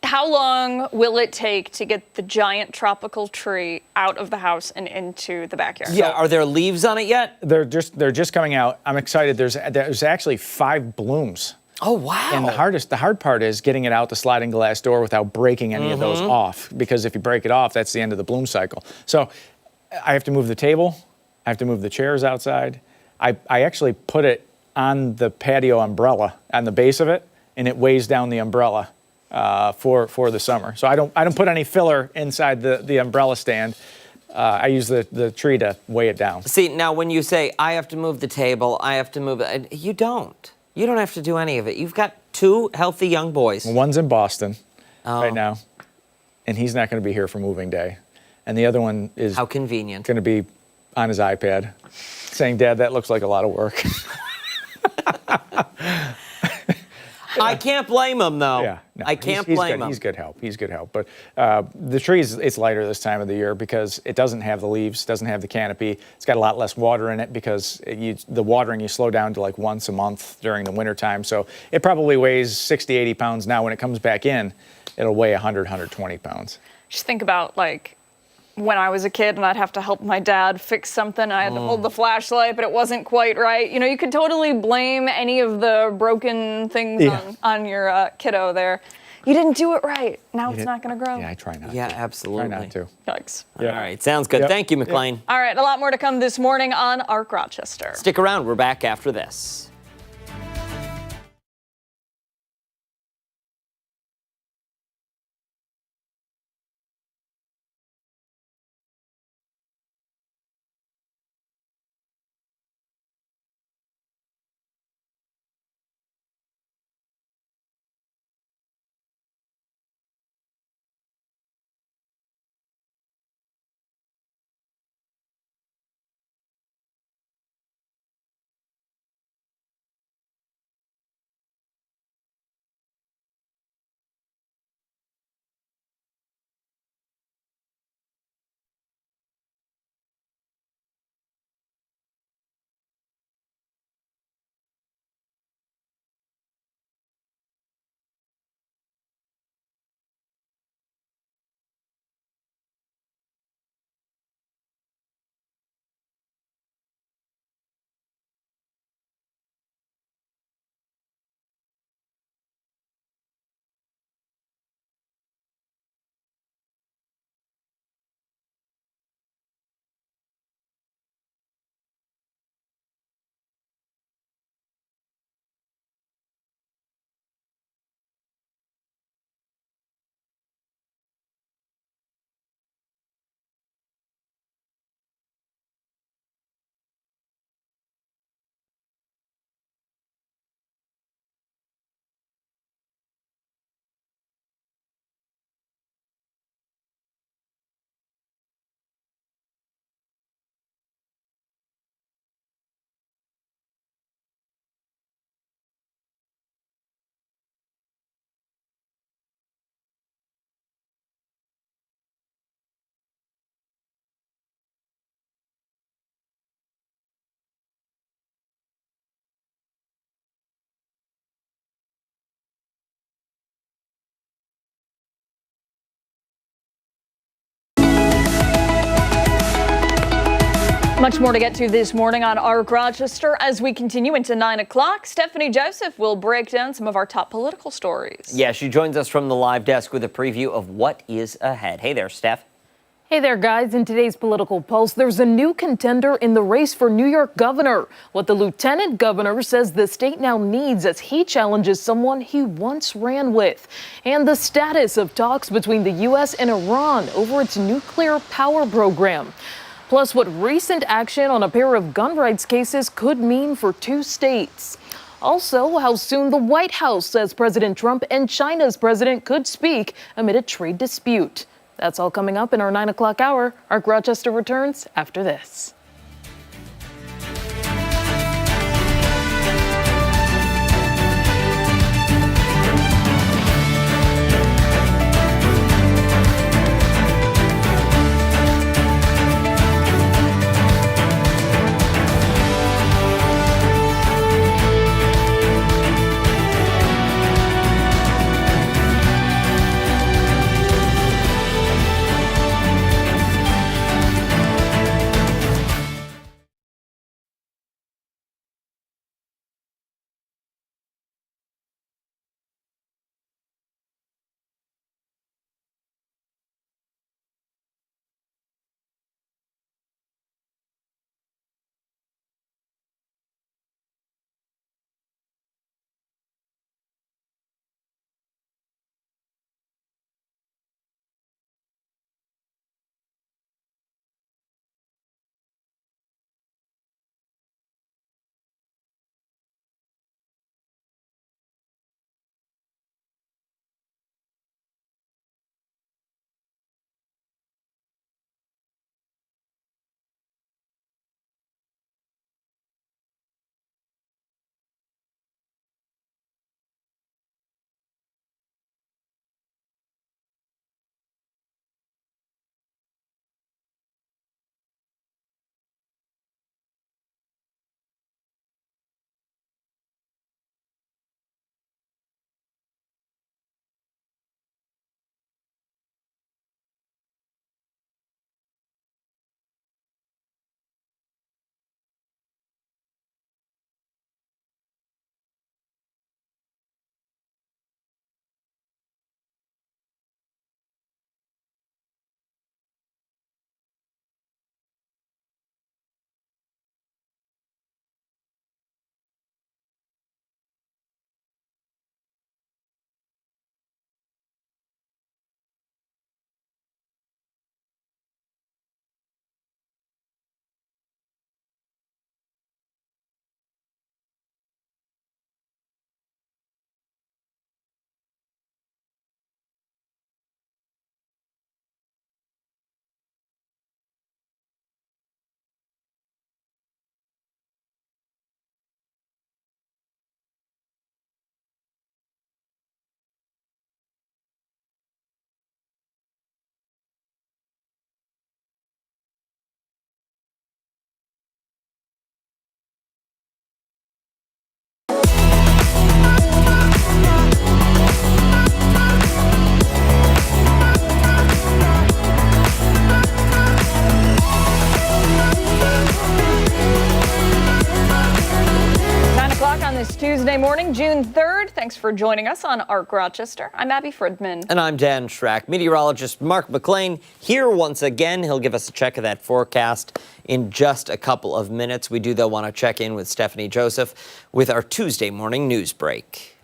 How long will it take to get the giant tropical tree out of the house and into the backyard? Yeah, are there leaves on it yet? They're just coming out. I'm excited. There's actually 5 blooms. Oh, wow. And the hard part is getting it out the sliding glass door without breaking any of those off, because if you break it off, that's the end of the bloom cycle. So I have to move the table. I have to move the chairs outside. I actually put it on the patio umbrella on the base of it, and it weighs down the umbrella for the summer. So I don't put any filler inside the umbrella stand. I use the tree to weigh it down. See, now when you say, I have to move the table, I have to move it, you don't. You don't have to do any of it. You've got 2 healthy young boys. One's in Boston right now, and he's not going to be here for moving day. And the other one is How convenient. going to be on his iPad saying, Dad, that looks like a lot of work. I can't blame him, though. Yeah, no, I can't blame him. He's good help. He's good help. But the tree it's lighter this time of the year because it doesn't have the leaves, doesn't have the canopy. It's got a lot less water in it because the watering you slow down to like once a month during the wintertime. So it probably weighs 60, 80 pounds now. When it comes back in, it'll weigh 100, 120 pounds. Just think about like when I was a kid and I'd have to help my dad fix something. I had to hold the flashlight, but it wasn't quite right. You could totally blame any of the broken things on your kiddo there. You didn't do it right. Now it's not going to grow. Yeah, I try not to. Yeah, absolutely. Try not to. Yikes. All right, sounds good. Yep. Thank you, McLean. All right, a lot more to come this morning on ARC Rochester. Stick around. We're back after this. Much more to get to this morning on ARC Rochester. As we continue into 9 o'clock, Stephanie Joseph will break down some of our top political stories. Yeah, she joins us from the live desk with a preview of what is ahead. Hey there, Steph. Hey there, guys. In today's political pulse, there's a new contender in the race for New York governor. What the lieutenant governor says the state now needs as he challenges someone he once ran with. And the status of talks between the U.S. and Iran over its nuclear power program. Plus, what recent action on a pair of gun rights cases could mean for two states. Also, how soon the White House says President Trump and China's president could speak amid a trade dispute. That's all coming up in our 9 o'clock hour. ARC Rochester returns after this. This Tuesday morning, June 3rd. Thanks for joining us on ARC Rochester. I'm Abby Fridman. And I'm Dan Schrack. Meteorologist Mark McLean here once again. He'll give us a check of that forecast in just a couple of minutes. We do, though, want to check in with Stephanie Joseph with our Tuesday morning news break.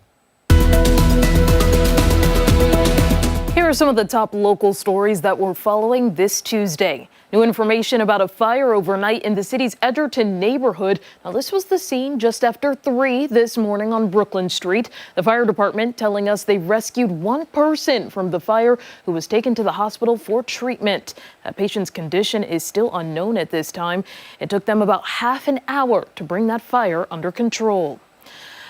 Here are some of the top local stories that we're following this Tuesday. New information about a fire overnight in the city's Edgerton neighborhood. Now, this was the scene just after 3 this morning on Brooklyn Street. The fire department telling us they rescued one person from the fire who was taken to the hospital for treatment. That patient's condition is still unknown at this time. It took them about half an hour to bring that fire under control.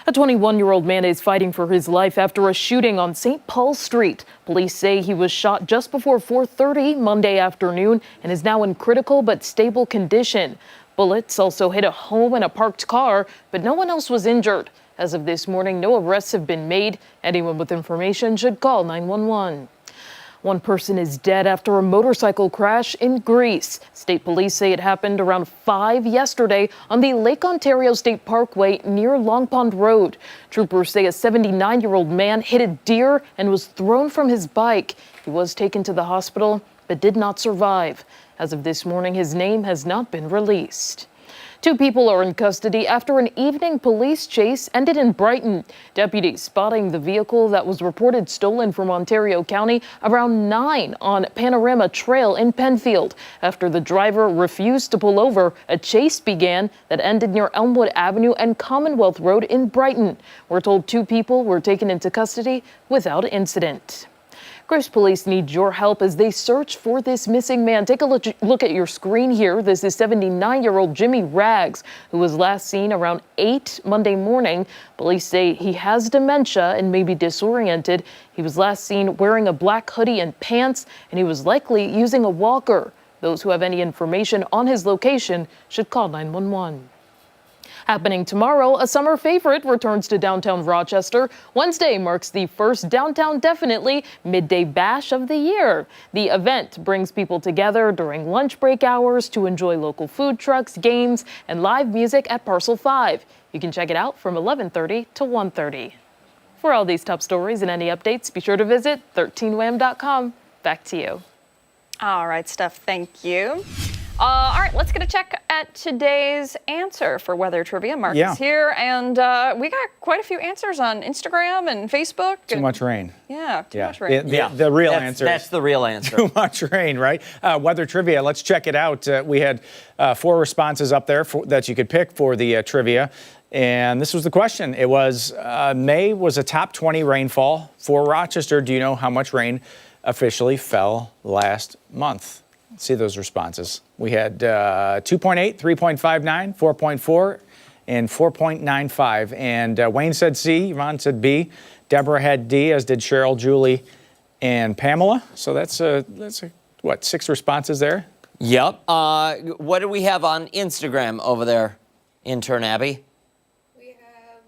A 21-year-old man is fighting for his life after a shooting on St. Paul Street. Police say he was shot just before 4:30 Monday afternoon and is now in critical but stable condition. Bullets also hit a home and a parked car, but no one else was injured. As of this morning, no arrests have been made. Anyone with information should call 911. One person is dead after a motorcycle crash in Greece. State police say it happened around 5 yesterday on the Lake Ontario State Parkway near Long Pond Road. Troopers say a 79-year-old man hit a deer and was thrown from his bike. He was taken to the hospital but did not survive. As of this morning, his name has not been released. 2 people are in custody after an evening police chase ended in Brighton. Deputies spotting the vehicle that was reported stolen from Ontario County around 9 on Panorama Trail in Penfield. After the driver refused to pull over, a chase began that ended near Elmwood Avenue and Commonwealth Road in Brighton. We're told 2 people were taken into custody without incident. Gross Police need your help as they search for this missing man. Take a look at your screen here. This is 79-year-old Jimmy Rags, who was last seen around 8 Monday morning. Police say he has dementia and may be disoriented. He was last seen wearing a black hoodie and pants, and he was likely using a walker. Those who have any information on his location should call 911. Happening tomorrow, a summer favorite returns to downtown Rochester. Wednesday marks the first Downtown Definitely midday bash of the year. The event brings people together during lunch break hours to enjoy local food trucks, games, and live music at Parcel 5. You can check it out from 11:30 to 1:30. For all these top stories and any updates, be sure to visit 13wham.com. Back to you. All right, Steph, thank you. All right, let's get a check at today's answer for weather trivia. Mark is here, and we got quite a few answers on Instagram and Facebook. Too much rain. Yeah, too much rain. The real answer. That's the real answer. Too much rain, right? Weather trivia. Let's check it out. We had 4 responses up there that you could pick for the trivia. And this was the question. It was May was a top 20 rainfall for Rochester. Do you know how much rain officially fell last month? Let's see those responses. We had 2.8, 3.59, 4.4, and 4.95. And Wayne said C, Yvonne said B, Deborah had D, as did Cheryl, Julie, and Pamela. So that's what, 6 responses there? Yep. What do we have on Instagram over there, intern Abby? We have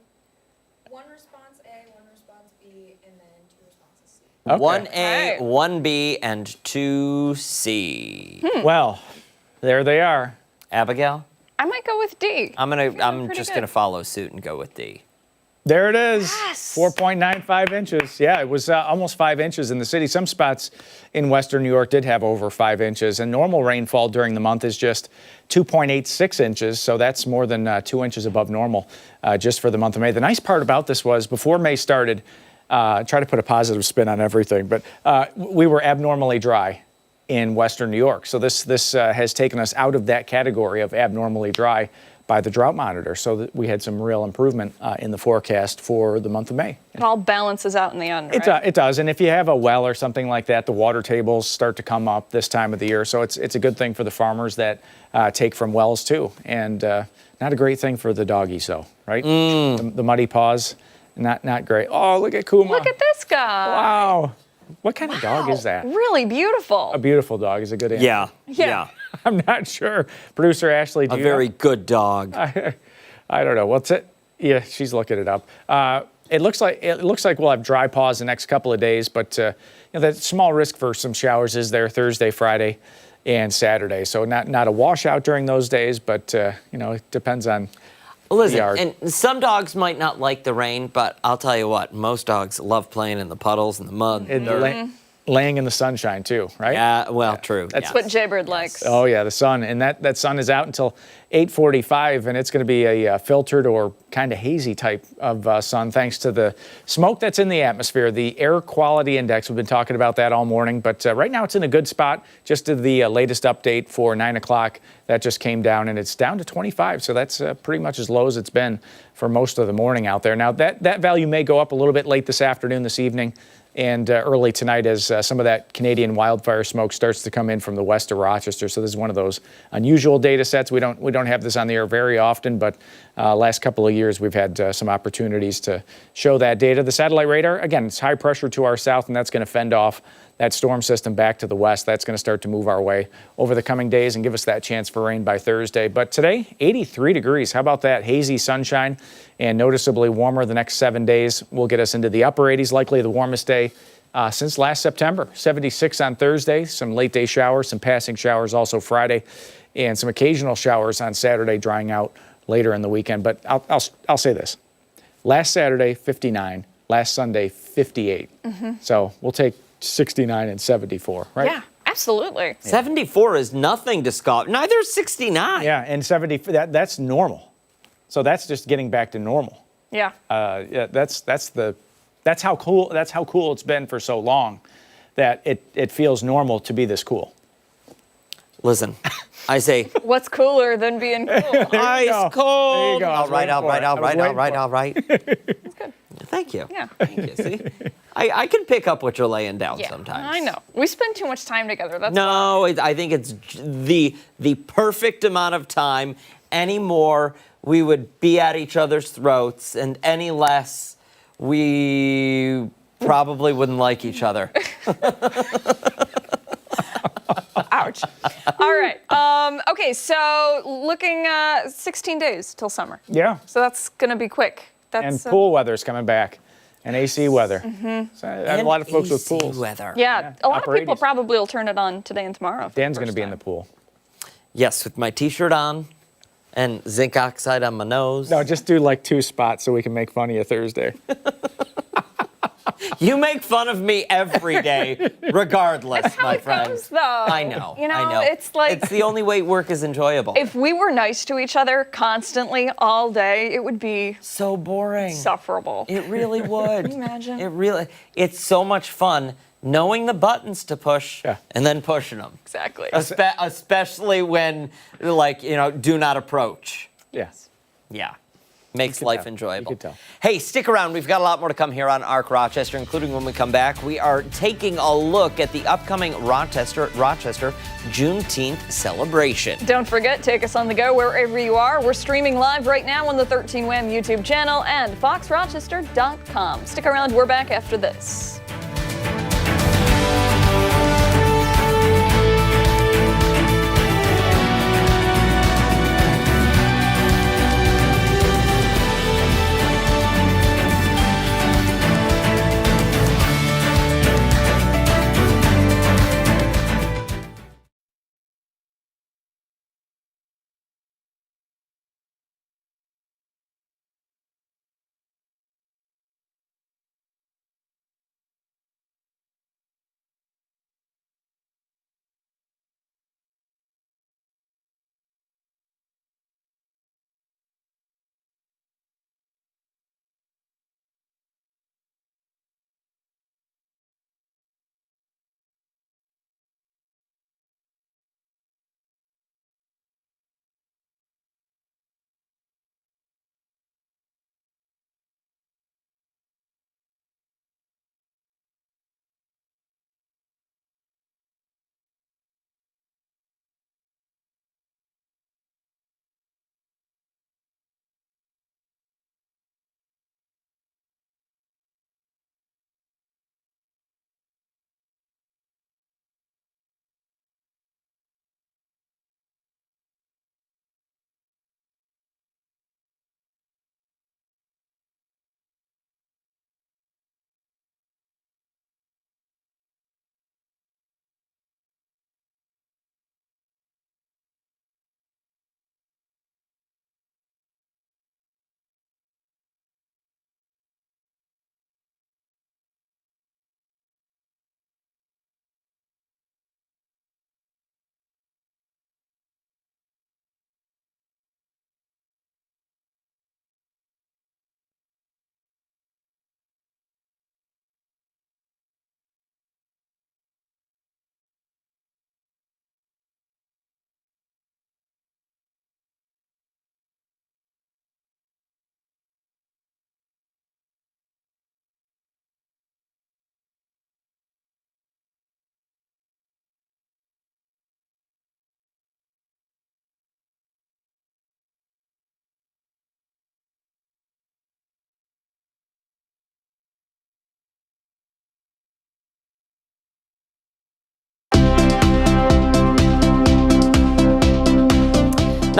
1 response A, 1 response B, and then 2 responses C. Okay. 1A, Okay. 1B, and 2C. Well, there they are. Abigail? I might go with D. I'm just gonna follow suit and go with D. There it is. Yes. 4.95 inches. Yeah, it was almost 5 inches in the city. Some spots in western New York did have over 5 inches, and normal rainfall during the month is just 2.86 inches, so that's more than 2 inches above normal just for the month of May. The nice part about this was before May started, try to put a positive spin on everything, but we were abnormally dry in western New York. So this has taken us out of that category of abnormally dry by the drought monitor. So that we had some real improvement in the forecast for the month of May. It all balances out in the end, right? It does. And if you have a well or something like that, the water tables start to come up this time of the year. So it's a good thing for the farmers that take from wells too. And not a great thing for the doggies though, right? The muddy paws, not great. Oh, look at Kuma. Look at this guy. Wow. What kind of dog is that? Really beautiful. A beautiful dog is a good answer. Yeah. I'm not sure. Producer Ashley, A very good dog. I don't know. What's it? Yeah, she's looking it up. It looks like we'll have dry paws the next couple of days, but that small risk for some showers is there Thursday, Friday, and Saturday. So not a washout during those days, but it depends on. Listen, and some dogs might not like the rain, but I'll tell you what, most dogs love playing in the puddles and the mud. And laying in the sunshine too, right? Yeah, well, true. That's what Jaybird likes. Oh yeah, the sun, and that sun is out until 8:45, and it's going to be a filtered or kind of hazy type of sun, thanks to the smoke that's in the atmosphere. The air quality index, we've been talking about that all morning, but right now it's in a good spot. Just to the latest update for 9 o'clock, that just came down, and it's down to 25, so that's pretty much as low as it's been for most of the morning out there. Now that value may go up a little bit late this afternoon, this evening, and early tonight as some of that Canadian wildfire smoke starts to come in from the west of Rochester. So this is one of those unusual data sets. We don't have this on the air very often, but last couple of years we've had some opportunities to show that data. The satellite radar, again, it's high pressure to our south, and that's going to fend off that storm system back to the west. That's going to start to move our way over the coming days and give us that chance for rain by Thursday. But today, 83 degrees. How about that? Hazy sunshine and noticeably warmer the next 7 days. Will get us into the upper 80s, likely the warmest day since last September. 76 on Thursday, some late day showers, some passing showers also Friday, and some occasional showers on Saturday, drying out later in the weekend. But I'll say this. Last Saturday, 59. Last Sunday, 58. So we'll take 69 and 74, right? Yeah, absolutely. 74 is nothing to Scott. Neither is 69. Yeah, and 70, that's normal. So that's just getting back to normal. Yeah. Yeah, that's how cool it's been for so long that it feels normal to be this cool. Listen, I say, What's cooler than being cool? ice cold. There you go. All right. That's good. Thank you. Yeah. Thank you. See, I can pick up what you're laying down Yeah, sometimes. I know. We spend too much time together. That's No, I think it's the perfect amount of time. Any more, we would be at each other's throats, and any less, we probably wouldn't like each other. Ouch. All right. Okay, so looking 16 days till summer. Yeah. So that's going to be quick. And pool weather's coming back, and AC weather. So I have a lot of folks with AC pools. weather. Yeah, a lot of upper people 80s. probably will turn it on today and tomorrow. Dan's going to be in the pool. Yes, with my T-shirt on and zinc oxide on my nose. No, just do like 2 spots so we can make fun of you Thursday. You make fun of me every day, regardless, That's how my it friend. goes, though. I know. You know, I know. it's like it's the only way work is enjoyable. if we were nice to each other constantly all day, it would be so boring. insufferable. It really would. Can you imagine? It's so much fun knowing the buttons to push Yeah. and then pushing them. Exactly. Especially when, like, do not approach. Yes. Yeah. Makes life enjoyable. You could tell. Hey, stick around. We've got a lot more to come here on Arc Rochester, including when we come back. We are taking a look at the upcoming Rochester Juneteenth celebration. Don't forget, take us on the go wherever you are. We're streaming live right now on the 13 WHAM YouTube channel and foxrochester.com. Stick around. We're back after this.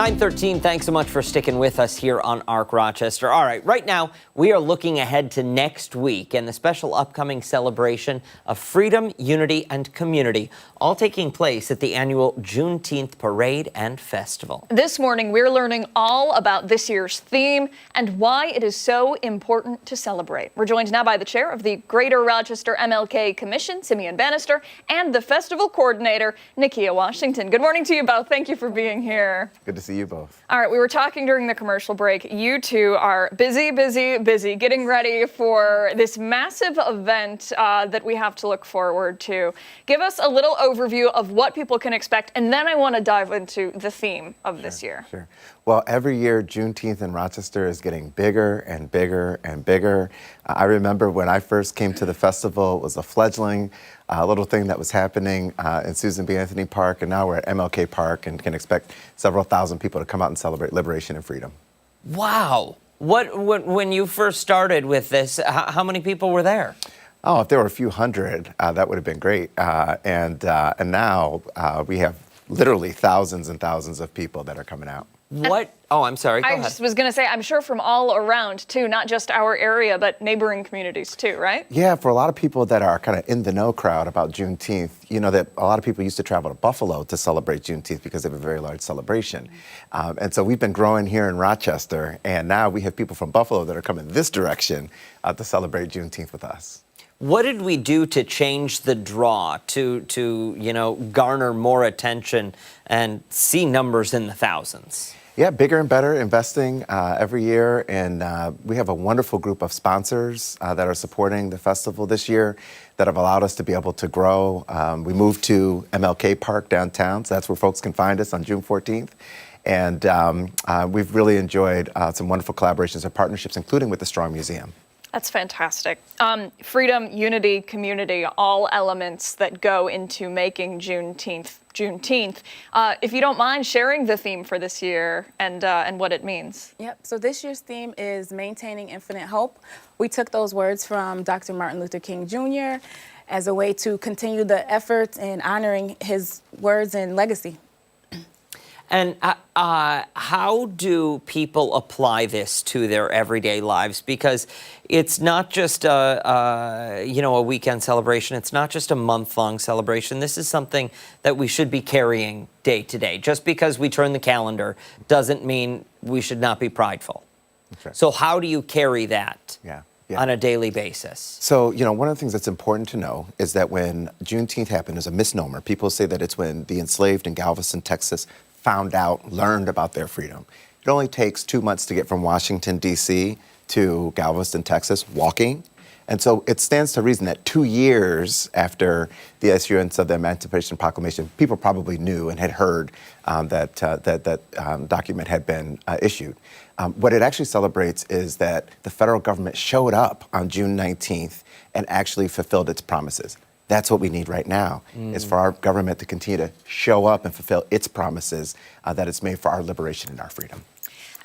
9:13, thanks so much for sticking with us here on ARC Rochester. All right, right now we are looking ahead to next week and the special upcoming celebration of freedom, unity, and community, all taking place at the annual Juneteenth Parade and Festival. This morning, we're learning all about this year's theme and why it is so important to celebrate. We're joined now by the chair of the Greater Rochester MLK Commission, Simeon Bannister, and the festival coordinator, Nakia Washington. Good morning to you both. Thank you for being here. Good to see you both. All right, we were talking during the commercial break. You two are busy getting ready for this massive event that we have to look forward to. Give us a little overview of what people can expect, and then I want to dive into the theme of this year. Sure. Well, every year, Juneteenth in Rochester is getting bigger and bigger and bigger. I remember when I first came to the festival, it was a fledgling little thing that was happening in Susan B. Anthony Park, and now we're at MLK Park and can expect several thousand people to come out and celebrate liberation and freedom. Wow. When you first started with this, how many people were there? Oh, if there were a few hundred, that would have been great. And now we have literally thousands and thousands of people that are coming out. What? Oh, I'm sorry. Go I ahead. just was going to say, I'm sure from all around, too, not just our area, but neighboring communities, too, right? Yeah, for a lot of people that are kind of in the know crowd about Juneteenth, you know that a lot of people used to travel to Buffalo to celebrate Juneteenth because they have a very large celebration. And so we've been growing here in Rochester, and now we have people from Buffalo that are coming this direction to celebrate Juneteenth with us. What did we do to change the draw to garner more attention and see numbers in the thousands? Yeah, bigger and better investing every year, and we have a wonderful group of sponsors that are supporting the festival this year that have allowed us to be able to grow. We moved to MLK Park downtown, so that's where folks can find us on June 14th. And we've really enjoyed some wonderful collaborations and partnerships, including with the Strong Museum. That's fantastic. Freedom, unity, community, all elements that go into making Juneteenth. If you don't mind sharing the theme for this year and what it means. Yep, so this year's theme is Maintaining Infinite Hope. We took those words from Dr. Martin Luther King Jr. as a way to continue the efforts in honoring his words and legacy. And how do people apply this to their everyday lives? Because it's not just a weekend celebration. It's not just a month-long celebration. This is something that we should be carrying day to day. Just because we turn the calendar doesn't mean we should not be prideful. Okay. So how do you carry that on a daily basis? So, one of the things that's important to know is that when Juneteenth happened, there's a misnomer. People say that it's when the enslaved in Galveston, Texas, learned about their freedom. It only takes 2 months to get from Washington, D.C. to Galveston, Texas, walking. And so it stands to reason that 2 years after the issuance of the Emancipation Proclamation, people probably knew and had heard that document had been issued. What it actually celebrates is that the federal government showed up on June 19th and actually fulfilled its promises. That's what we need right now, is for our government to continue to show up and fulfill its promises that it's made for our liberation and our freedom.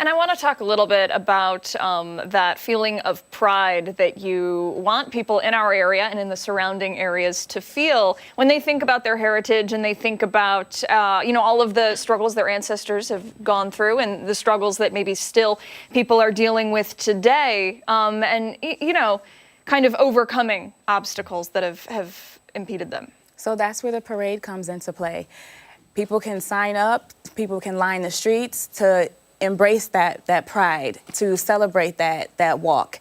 And I want to talk a little bit about that feeling of pride that you want people in our area and in the surrounding areas to feel when they think about their heritage and they think about, all of the struggles their ancestors have gone through and the struggles that maybe still people are dealing with today. Kind of overcoming obstacles that have impeded them. So that's where the parade comes into play. People can sign up, people can line the streets to embrace that pride, to celebrate that walk.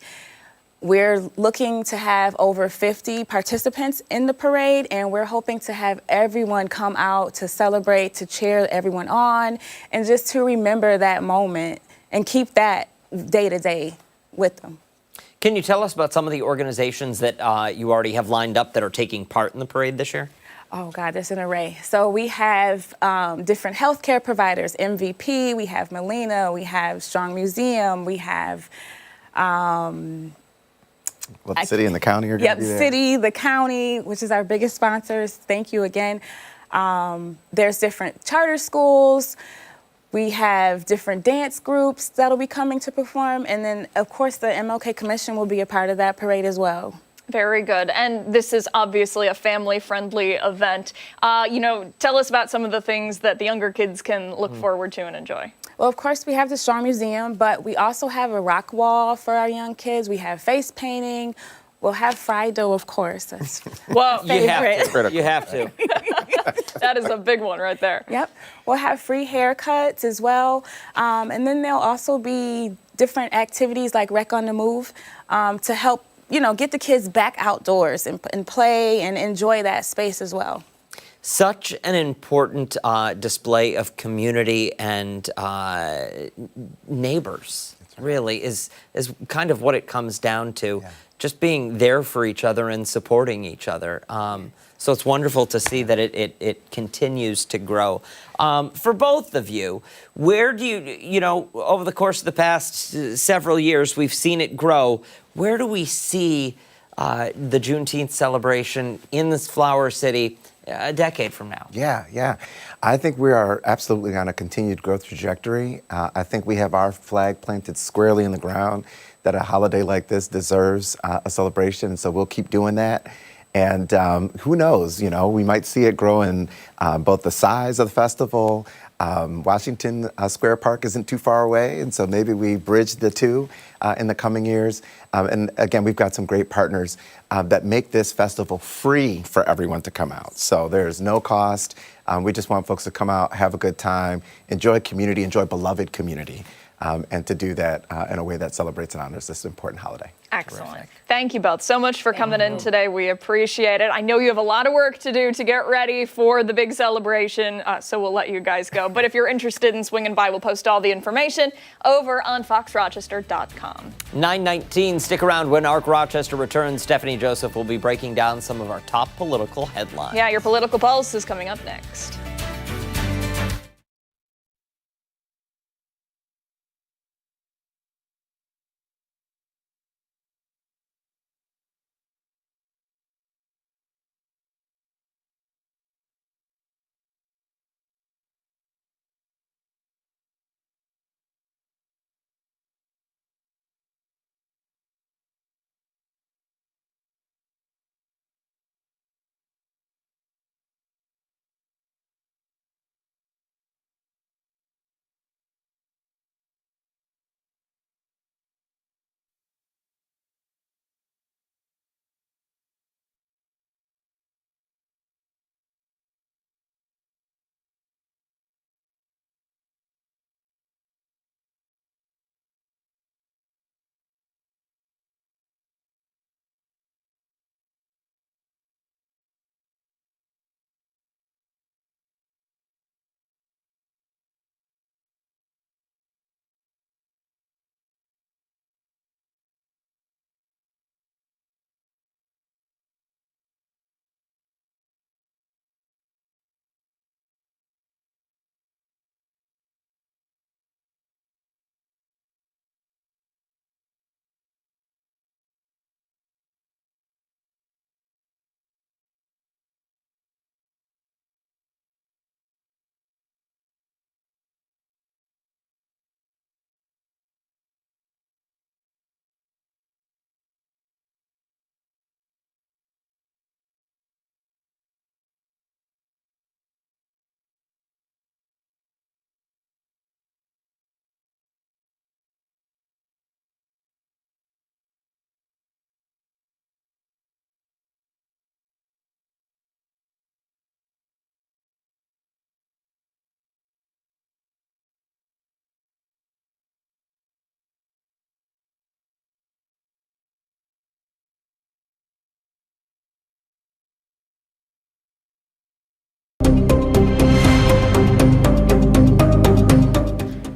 We're looking to have over 50 participants in the parade, and we're hoping to have everyone come out to celebrate, to cheer everyone on, and just to remember that moment and keep that day to day with them. Can you tell us about some of the organizations that you already have lined up that are taking part in the parade this year? Oh, God, there's an array. So we have different healthcare providers, MVP, we have Molina, we have Strong Museum, we have... the city and the county are going to be there. City, the county, which is our biggest sponsors. Thank you again. There's different charter schools. We have different dance groups that'll be coming to perform. And then, of course, the MLK Commission will be a part of that parade as well. Very good. And this is obviously a family-friendly event. Tell us about some of the things that the younger kids can look forward to and enjoy. Well, of course, we have the Strong Museum, but we also have a rock wall for our young kids. We have face painting. We'll have fried dough, of course. That's Well, You have to. You have to. that is a big one right there. Yep. We'll have free haircuts as well. And then there'll also be different activities like Rec on the Move to help, get the kids back outdoors and play and enjoy that space as well. Such an important display of community and neighbors, really, is kind of what it comes down to. Yeah. Just being there for each other and supporting each other. So it's wonderful to see that it continues to grow. For both of you, where do you over the course of the past several years, we've seen it grow. Where do we see the Juneteenth celebration in this Flower City a decade from now? Yeah. I think we are absolutely on a continued growth trajectory. I think we have our flag planted squarely in the ground that a holiday like this deserves a celebration, and so we'll keep doing that. And who knows, we might see it grow in both the size of the festival. Washington Square Park isn't too far away, and so maybe we bridge the two in the coming years. And again, we've got some great partners that make this festival free for everyone to come out. So there's no cost. We just want folks to come out, have a good time, enjoy community, enjoy beloved community. And to do that in a way that celebrates and honors this important holiday. Excellent. Terrific. Thank you both so much for coming in today. We appreciate it. I know you have a lot of work to do to get ready for the big celebration, so we'll let you guys go. But if you're interested in swinging by, we'll post all the information over on foxrochester.com. 9:19, stick around. When Arc Rochester returns, Stephanie Joseph will be breaking down some of our top political headlines. Yeah, your political pulse is coming up next.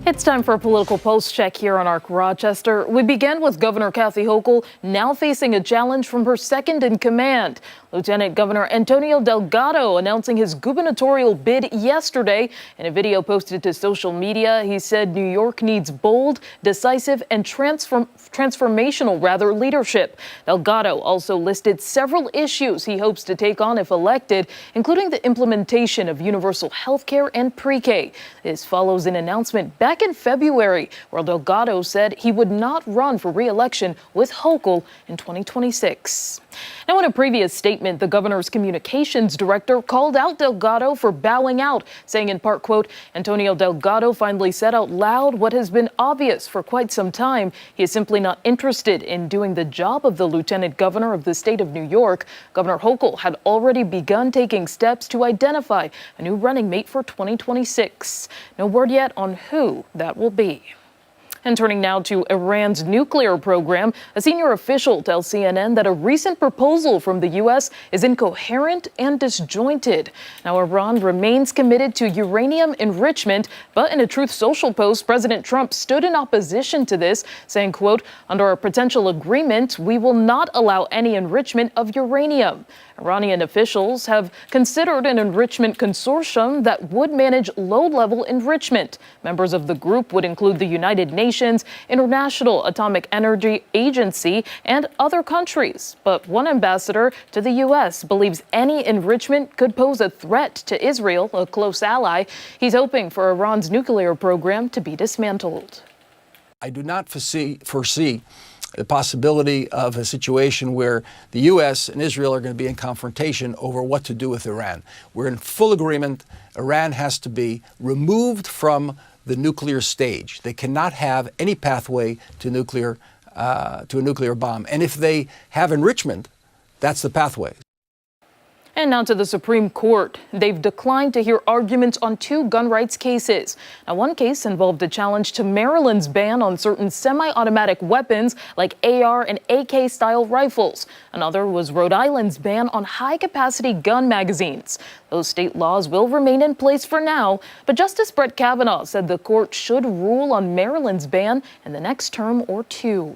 It's time for a political pulse check here on Arc Rochester. We begin with Governor Kathy Hochul now facing a challenge from her second in command. Lieutenant Governor Antonio Delgado announcing his gubernatorial bid yesterday. In a video posted to social media, he said New York needs bold, decisive, and transformational leadership. Delgado also listed several issues he hopes to take on if elected, including the implementation of universal health care and pre-K. This follows an announcement back in February where Delgado said he would not run for re-election with Hochul in 2026. Now, in a previous statement, the governor's communications director called out Delgado for bowing out, saying in part, quote, Antonio Delgado finally said out loud what has been obvious for quite some time. He is simply not interested in doing the job of the lieutenant governor of the state of New York. Governor Hochul had already begun taking steps to identify a new running mate for 2026. No word yet on who that will be. And turning now to Iran's nuclear program, a senior official tells CNN that a recent proposal from the U.S. is incoherent and disjointed. Now, Iran remains committed to uranium enrichment, but in a Truth Social post, President Trump stood in opposition to this, saying, quote, under a potential agreement, we will not allow any enrichment of uranium. Iranian officials have considered an enrichment consortium that would manage low-level enrichment. Members of the group would include the United Nations, International Atomic Energy Agency, and other countries. But one ambassador to the U.S. believes any enrichment could pose a threat to Israel, a close ally. He's hoping for Iran's nuclear program to be dismantled. I do not foresee the possibility of a situation where the U.S. and Israel are going to be in confrontation over what to do with Iran. We're in full agreement. Iran has to be removed from the nuclear stage. They cannot have any pathway to a nuclear bomb. And if they have enrichment, that's the pathway. And now to the Supreme Court. They've declined to hear arguments on two gun rights cases. Now, one case involved a challenge to Maryland's ban on certain semi-automatic weapons like AR and AK-style rifles. Another was Rhode Island's ban on high-capacity gun magazines. Those state laws will remain in place for now, but Justice Brett Kavanaugh said the court should rule on Maryland's ban in the next term or two.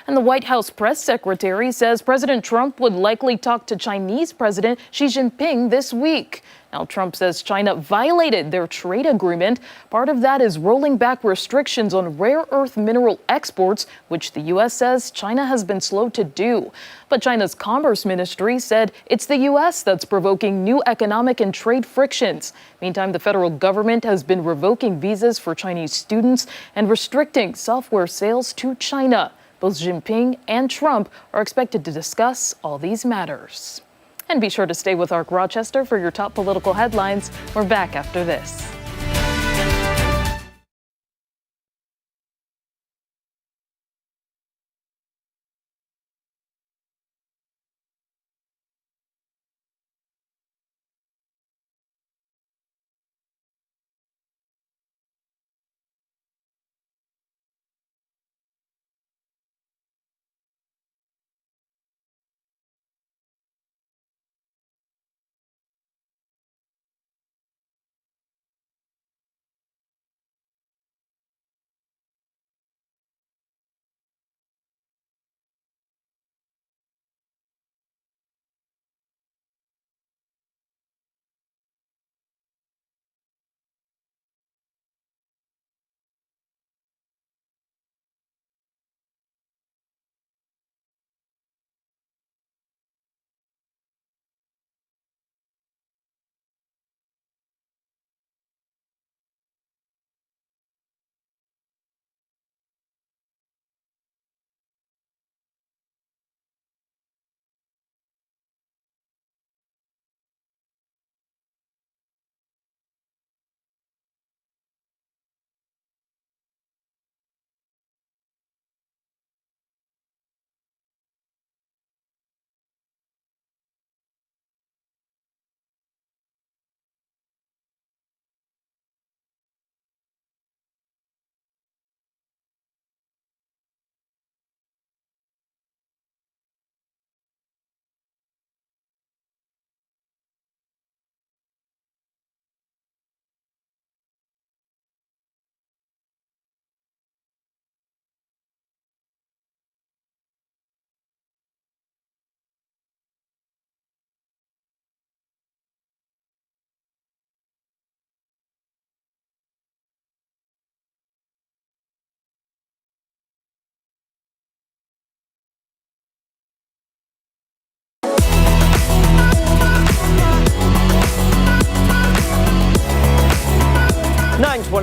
And the White House press secretary says President Trump would likely talk to Chinese President Xi Jinping this week. Now, Trump says China violated their trade agreement. Part of that is rolling back restrictions on rare earth mineral exports, which the U.S. says China has been slow to do. But China's Commerce Ministry said it's the U.S. that's provoking new economic and trade frictions. Meantime, the federal government has been revoking visas for Chinese students and restricting software sales to China. Both Jinping and Trump are expected to discuss all these matters. And be sure to stay with ARC Rochester for your top political headlines. We're back after this.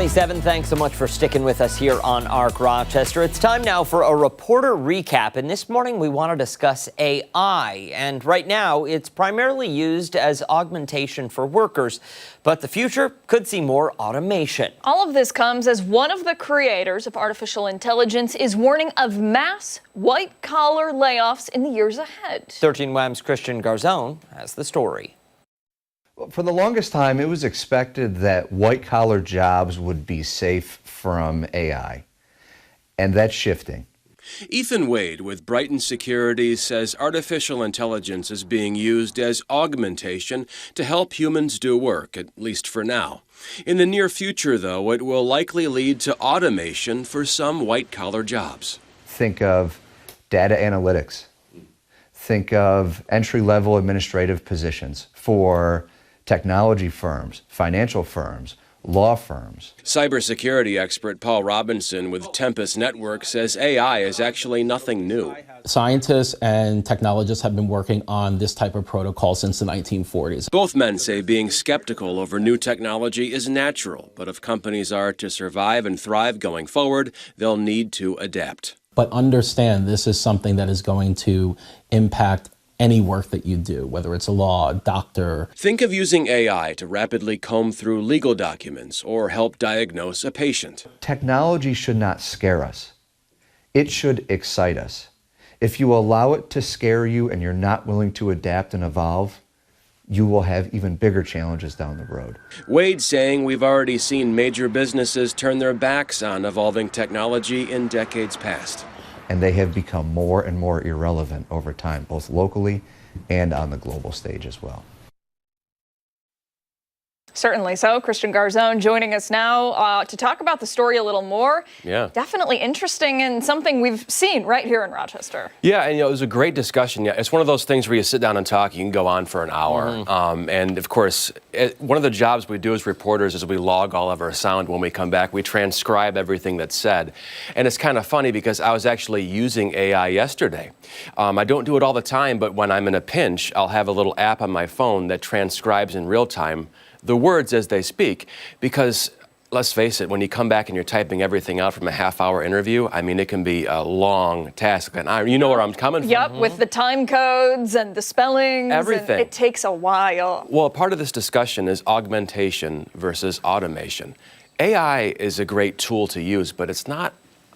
6:27. Thanks so much for sticking with us here on ARC Rochester. It's time now for a reporter recap. And this morning we want to discuss AI. And right now it's primarily used as augmentation for workers. But the future could see more automation. All of this comes as one of the creators of artificial intelligence is warning of mass white-collar layoffs in the years ahead. 13 WAM's Christian Garzone has the story. For the longest time, it was expected that white-collar jobs would be safe from AI, and that's shifting. Ethan Wade with Brighton Security says artificial intelligence is being used as augmentation to help humans do work, at least for now. In the near future, though, it will likely lead to automation for some white-collar jobs. Think of data analytics. Think of entry-level administrative positions for technology firms, financial firms, law firms. Cybersecurity expert Paul Robinson with Tempest Network says AI is actually nothing new. Scientists and technologists have been working on this type of protocol since the 1940s. Both men say being skeptical over new technology is natural, but if companies are to survive and thrive going forward, they'll need to adapt. But understand this is something that is going to impact any work that you do, whether it's a law, a doctor. Think of using AI to rapidly comb through legal documents or help diagnose a patient. Technology should not scare us. It should excite us. If you allow it to scare you and you're not willing to adapt and evolve, you will have even bigger challenges down the road. Wade saying we've already seen major businesses turn their backs on evolving technology in decades past. And they have become more and more irrelevant over time, both locally and on the global stage as well. Certainly so. Christian Garzone joining us now to talk about the story a little more. Yeah. Definitely interesting and something we've seen right here in Rochester. Yeah, and it was a great discussion. Yeah, it's one of those things where you sit down and talk, you can go on for an hour. And of course, one of the jobs we do as reporters is we log all of our sound when we come back. We transcribe everything that's said. And it's kind of funny because I was actually using AI yesterday. I don't do it all the time, but when I'm in a pinch, I'll have a little app on my phone that transcribes in real time the words as they speak, because let's face it, when you come back and you're typing everything out from a half-hour interview, I mean, it can be a long task. And you know where I'm coming from. Yep, with the time codes and the spellings. Everything. And it takes a while. Well, part of this discussion is augmentation versus automation. AI is a great tool to use, but it's not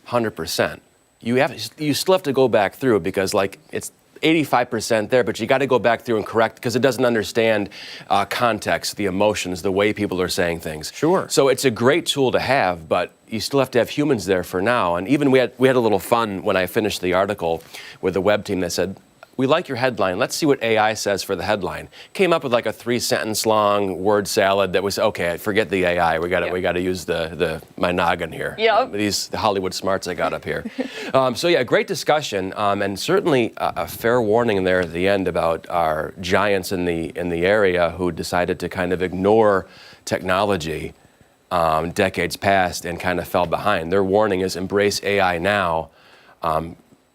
100%. You still have to go back through because, like, it's 85% there, but you got to go back through and correct because it doesn't understand context, the emotions, the way people are saying things. Sure. So it's a great tool to have, but you still have to have humans there for now. And even we had a little fun when I finished the article with the web team that said, we like your headline. Let's see what AI says for the headline. Came up with like a 3-sentence long word salad that was, okay, forget the AI. We got to use my noggin here. Yep. The Hollywood smarts I got up here. So yeah, great discussion, and certainly a fair warning there at the end about our giants in the area who decided to kind of ignore technology decades past and kind of fell behind. Their warning is embrace AI now.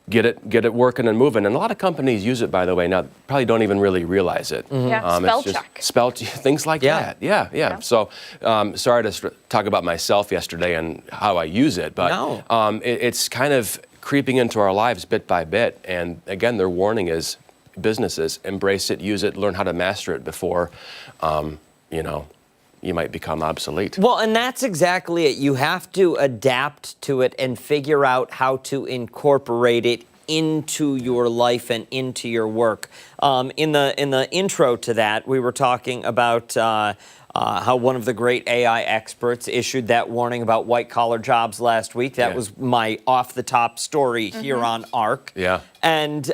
Get it working and moving. And a lot of companies use it, by the way, now probably don't even really realize it. Yeah, spell check. Things like that. Yeah. So sorry to talk about myself yesterday and how I use it, but it's kind of creeping into our lives bit by bit. And again, their warning is businesses, embrace it, use it, learn how to master it before, you might become obsolete. Well, and that's exactly it. You have to adapt to it and figure out how to incorporate it into your life and into your work. In the intro to that, we were talking about how one of the great AI experts issued that warning about white-collar jobs last week. That was my off-the-top story here on ARC. Yeah. And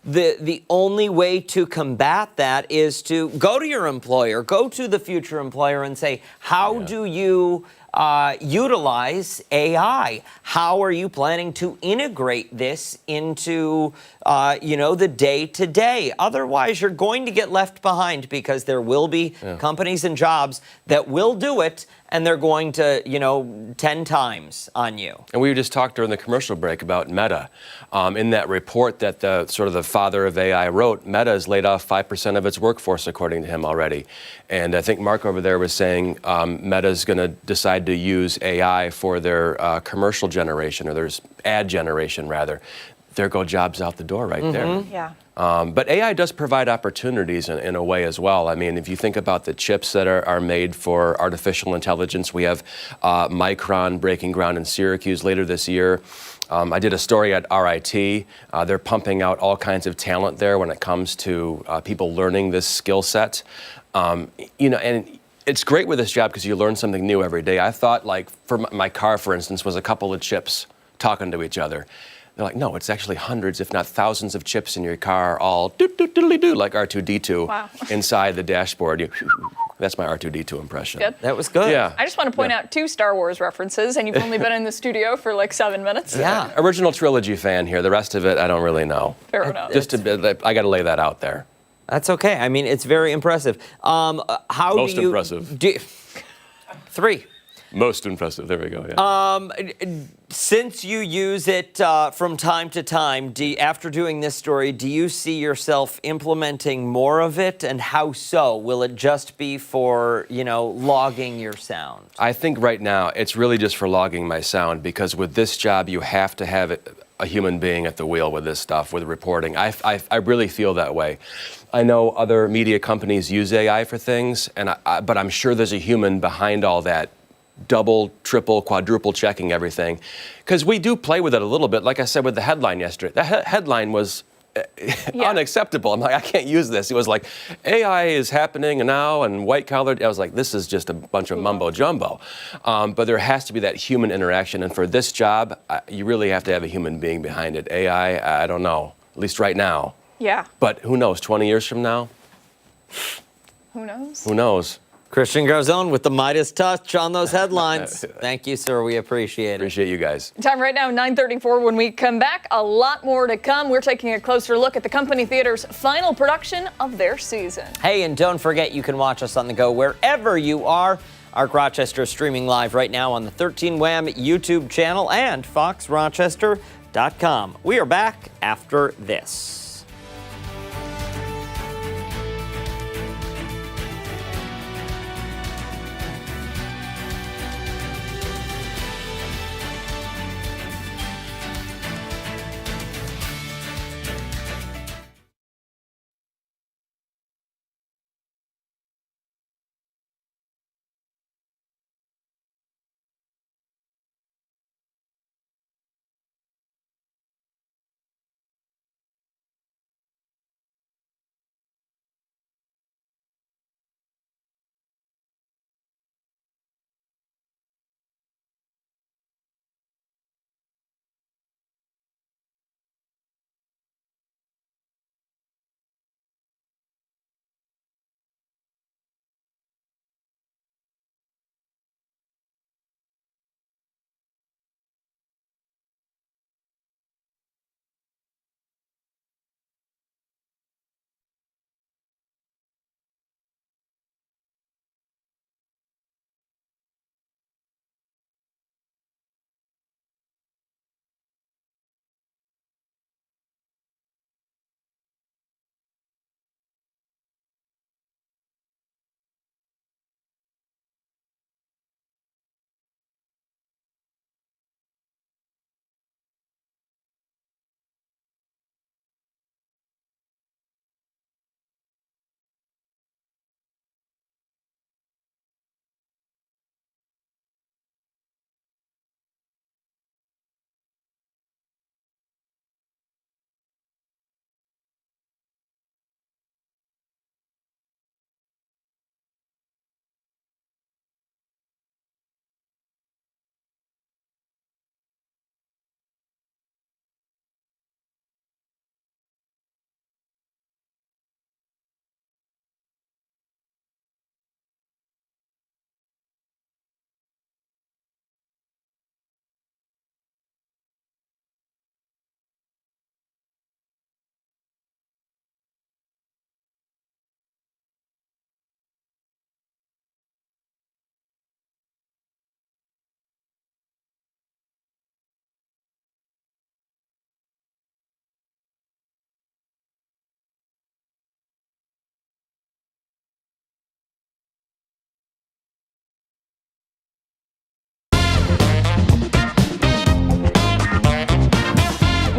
the only way to combat that is to go to your employer, go to the future employer and say, how do you utilize AI? How are you planning to integrate this into, the day-to-day? Otherwise, you're going to get left behind because there will be companies and jobs that will do it, and they're going to, 10 times on you. And we just talked during the commercial break about Meta. In that report that the father of AI wrote, Meta has laid off 5% of its workforce, according to him already. And I think Mark over there was saying Meta's going to decide to use AI for their commercial generation, or their ad generation rather, there go jobs out the door right there. Yeah. But AI does provide opportunities in a way as well. I mean, if you think about the chips that are made for artificial intelligence, we have Micron breaking ground in Syracuse later this year. I did a story at RIT. They're pumping out all kinds of talent there when it comes to people learning this skill set. You know, and it's great with this job because you learn something new every day. I thought, like, for my car, for instance, was a couple of chips talking to each other. They're like, no, it's actually hundreds, if not thousands of chips in your car, all do like R2-D2 Wow. inside the dashboard. That's my R2-D2 impression. Good. That was good. Yeah. I just want to point out 2 Star Wars references, and you've only been in the studio for like 7 minutes. Yeah. Original trilogy fan here. The rest of it, I don't really know. Fair enough. Just a bit, I got to lay that out there. That's okay. I mean, it's very impressive. How Most do you... impressive. 3. Most impressive. There we go. Yeah. Since you use it from time to time, after doing this story, do you see yourself implementing more of it? And how so? Will it just be for, you know, logging your sound? I think right now it's really just for logging my sound, because with this job you have to have a human being at the wheel with this stuff, with reporting. I really feel that way. I know other media companies use AI for things, but I'm sure there's a human behind all that, double, triple, quadruple checking everything. Because we do play with it a little bit. Like I said with the headline yesterday, the headline was unacceptable. I'm like, I can't use this. It was like, AI is happening now and white collar. I was like, this is just a bunch of mumbo jumbo. But there has to be that human interaction. And for this job, you really have to have a human being behind it. AI, I don't know, at least right now. Yeah. But who knows, 20 years from now? Who knows? Who knows? Christian Garzone with the Midas touch on those headlines. Thank you, sir. We appreciate it. Appreciate you guys. Time right now, 9:34. When we come back, a lot more to come. We're taking a closer look at the Company Theater's final production of their season. Hey, and don't forget, you can watch us on the go wherever you are. Arc Rochester is streaming live right now on the 13 Wham YouTube channel and foxrochester.com. We are back after this.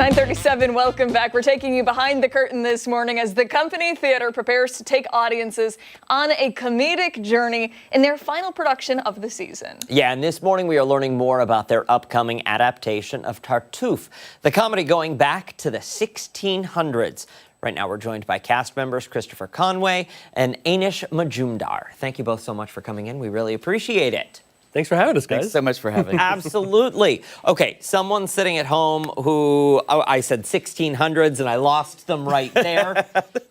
9:37, welcome back. We're taking you behind the curtain this morning as the Company Theater prepares to take audiences on a comedic journey in their final production of the season. Yeah, and this morning we are learning more about their upcoming adaptation of Tartuffe, the comedy going back to the 1600s. Right now we're joined by cast members Christopher Conway and Anish Majumdar. Thank you both so much for coming in. We really appreciate it. Thanks for having us, guys. Thanks so much for having us. Absolutely. Okay, someone sitting at home who, I said 1600s and I lost them right there.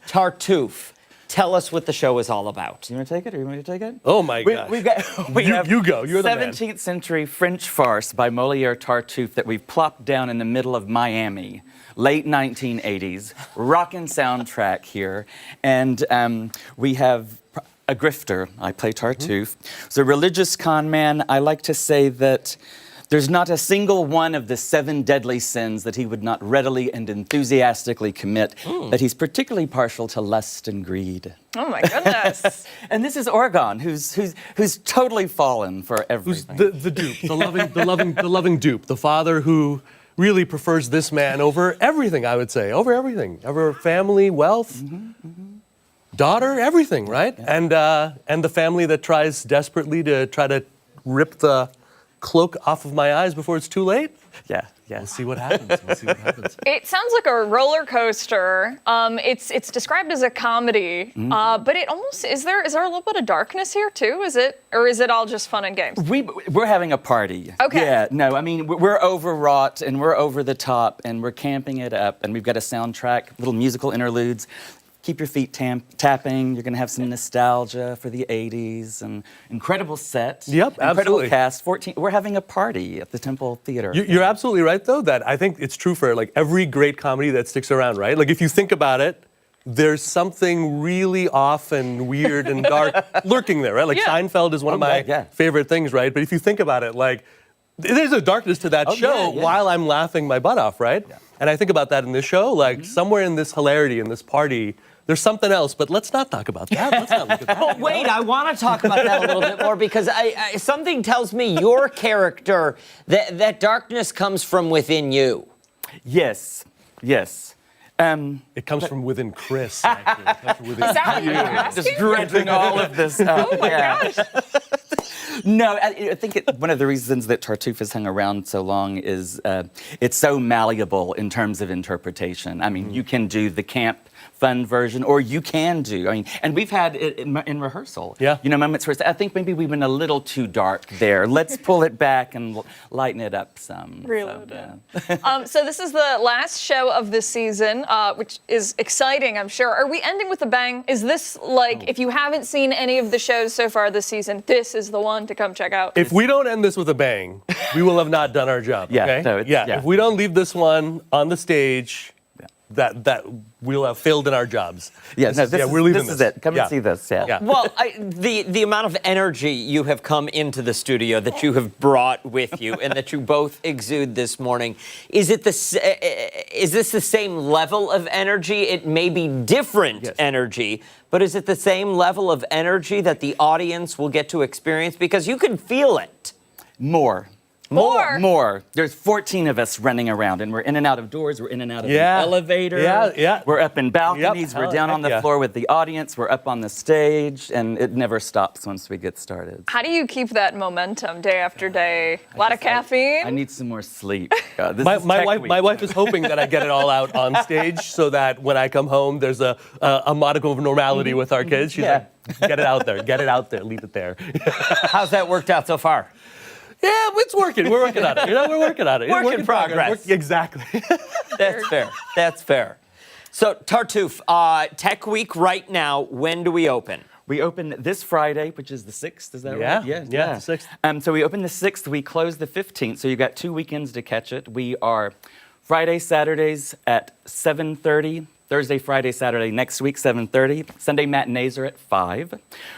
Tartuffe. Tell us what the show is all about. You want to take it or you want me to take it? Oh my gosh. You go. You're the 17th century French farce by Molière Tartuffe that we've plopped down in the middle of Miami. Late 1980s. Rockin' soundtrack here. And we have a grifter. I play Tartuffe. So a religious con man. I like to say that there's not a single one of the 7 deadly sins that he would not readily and enthusiastically commit, but he's particularly partial to lust and greed. Oh my goodness. And this is Orgon, who's totally fallen for everything. Who's the dupe, the loving dupe, the father who really prefers this man over everything, I would say, over everything, over family, wealth, daughter, everything, right? Yeah. And the family that tries desperately to try to rip the cloak off of my eyes before it's too late. Yeah. We'll see what happens. It sounds like a roller coaster. It's described as a comedy, but it almost is there a little bit of darkness here too? Is it all just fun and games? We're having a party. Okay. Yeah. No, I mean we're overwrought and we're over the top and we're camping it up and we've got a soundtrack, little musical interludes. Keep your feet tapping. You're going to have some nostalgia for the 80s and incredible set. Yep, incredible absolutely. Cast. 14. We're having a party at the Temple Theater. You're absolutely right, though, that I think it's true for like every great comedy that sticks around, right? Like if you think about it, there's something really off and weird and dark lurking there, right? Like Seinfeld is one of my favorite things, right? But if you think about it, like there's a darkness to that show while I'm laughing my butt off, right? Yeah. And I think about that in this show, like somewhere in this hilarity, in this party, there's something else, but let's not talk about that. Let's not look at that. But wait, I want to talk about that a little bit more because something tells me your character, that darkness comes from within you. Yes. It comes from within Chris, actually. It comes from within Is that what you're asking? Just dredging all of this out. Oh my gosh. No, I think one of the reasons that Tartuffe has hung around so long is it's so malleable in terms of interpretation. I mean, you can do the camp fun version, or you can do, and we've had it in rehearsal. Yeah. Moments where I think maybe we went a little too dark there. Let's pull it back and lighten it up some. Reload it. So this is the last show of this season, which is exciting, I'm sure. Are we ending with a bang? Is this if you haven't seen any of the shows so far this season, this is the one to come check out? If we don't end this with a bang, we will have not done our job. Okay? If we don't leave this one on the stage, that we'll have failed in our jobs. We're leaving this. This is it. Come and see this. Yeah. Well, the amount of energy you have come into the studio that you have brought with you and that you both exude this morning, is this the same level of energy? It may be different energy, but is it the same level of energy that the audience will get to experience? Because you can feel it. More. There's 14 of us running around, and we're in and out of doors. We're in and out of the elevator. We're up in balconies. We're down on the floor with the audience. We're up on the stage, and it never stops once we get started. How do you keep that momentum day after day? A lot of caffeine? I need some more sleep. My wife is hoping that I get it all out on stage so that when I come home, there's a modicum of normality with our kids. She's like, get it out there, leave it there. How's that worked out so far? Yeah, it's working. We're working on it. We're working on it. Work in progress. Exactly. That's fair. So Tartuffe, Tech Week right now. When do we open? We open this Friday, which is the 6th. Is that right? Yeah, the 6th. So we open the 6th. We close the 15th. So you've got 2 weekends to catch it. We are Friday, Saturdays at 7:30. Thursday, Friday, Saturday, next week, 7:30. Sunday matinees are at 5.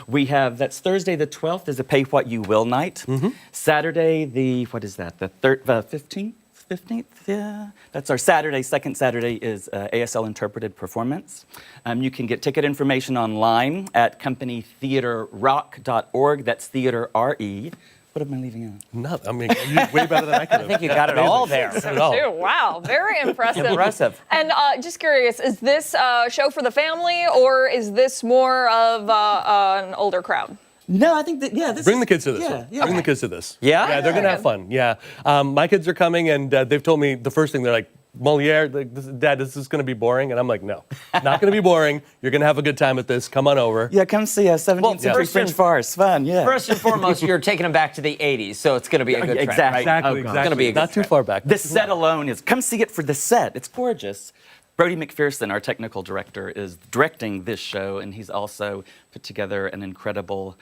We have, that's Thursday the 12th is a pay what you will night. Saturday, the 15th? 15th, yeah. That's our Saturday. Second Saturday is ASL interpreted performance. You can get ticket information online at companytheaterrock.org. That's theater, R-E. What am I leaving out? No, I mean, you did way better than I could have. I think you got it all there. Too. Wow, very impressive. Impressive. And just curious, is this a show for the family, or is this more of an older crowd? No, I think that, Bring the kids to this one. Yeah. Bring the kids to this. Yeah? Yeah, they're going to have fun. Yeah. My kids are coming, and they've told me the first thing, they're like, Moliere, Dad, this is going to be boring. And I'm like, no, not going to be boring. You're going to have a good time at this. Come on over. Yeah, come see us. 17th century French farce. Fun, yeah. First and foremost, you're taking them back to the 80s, so it's going to be a good trend, Exactly. right? Exactly. It's going to be a good Not too trend. far back. The set alone is, come see it for the set. It's gorgeous. Brody McPherson, our technical director, is directing this show, and he's also put together an incredible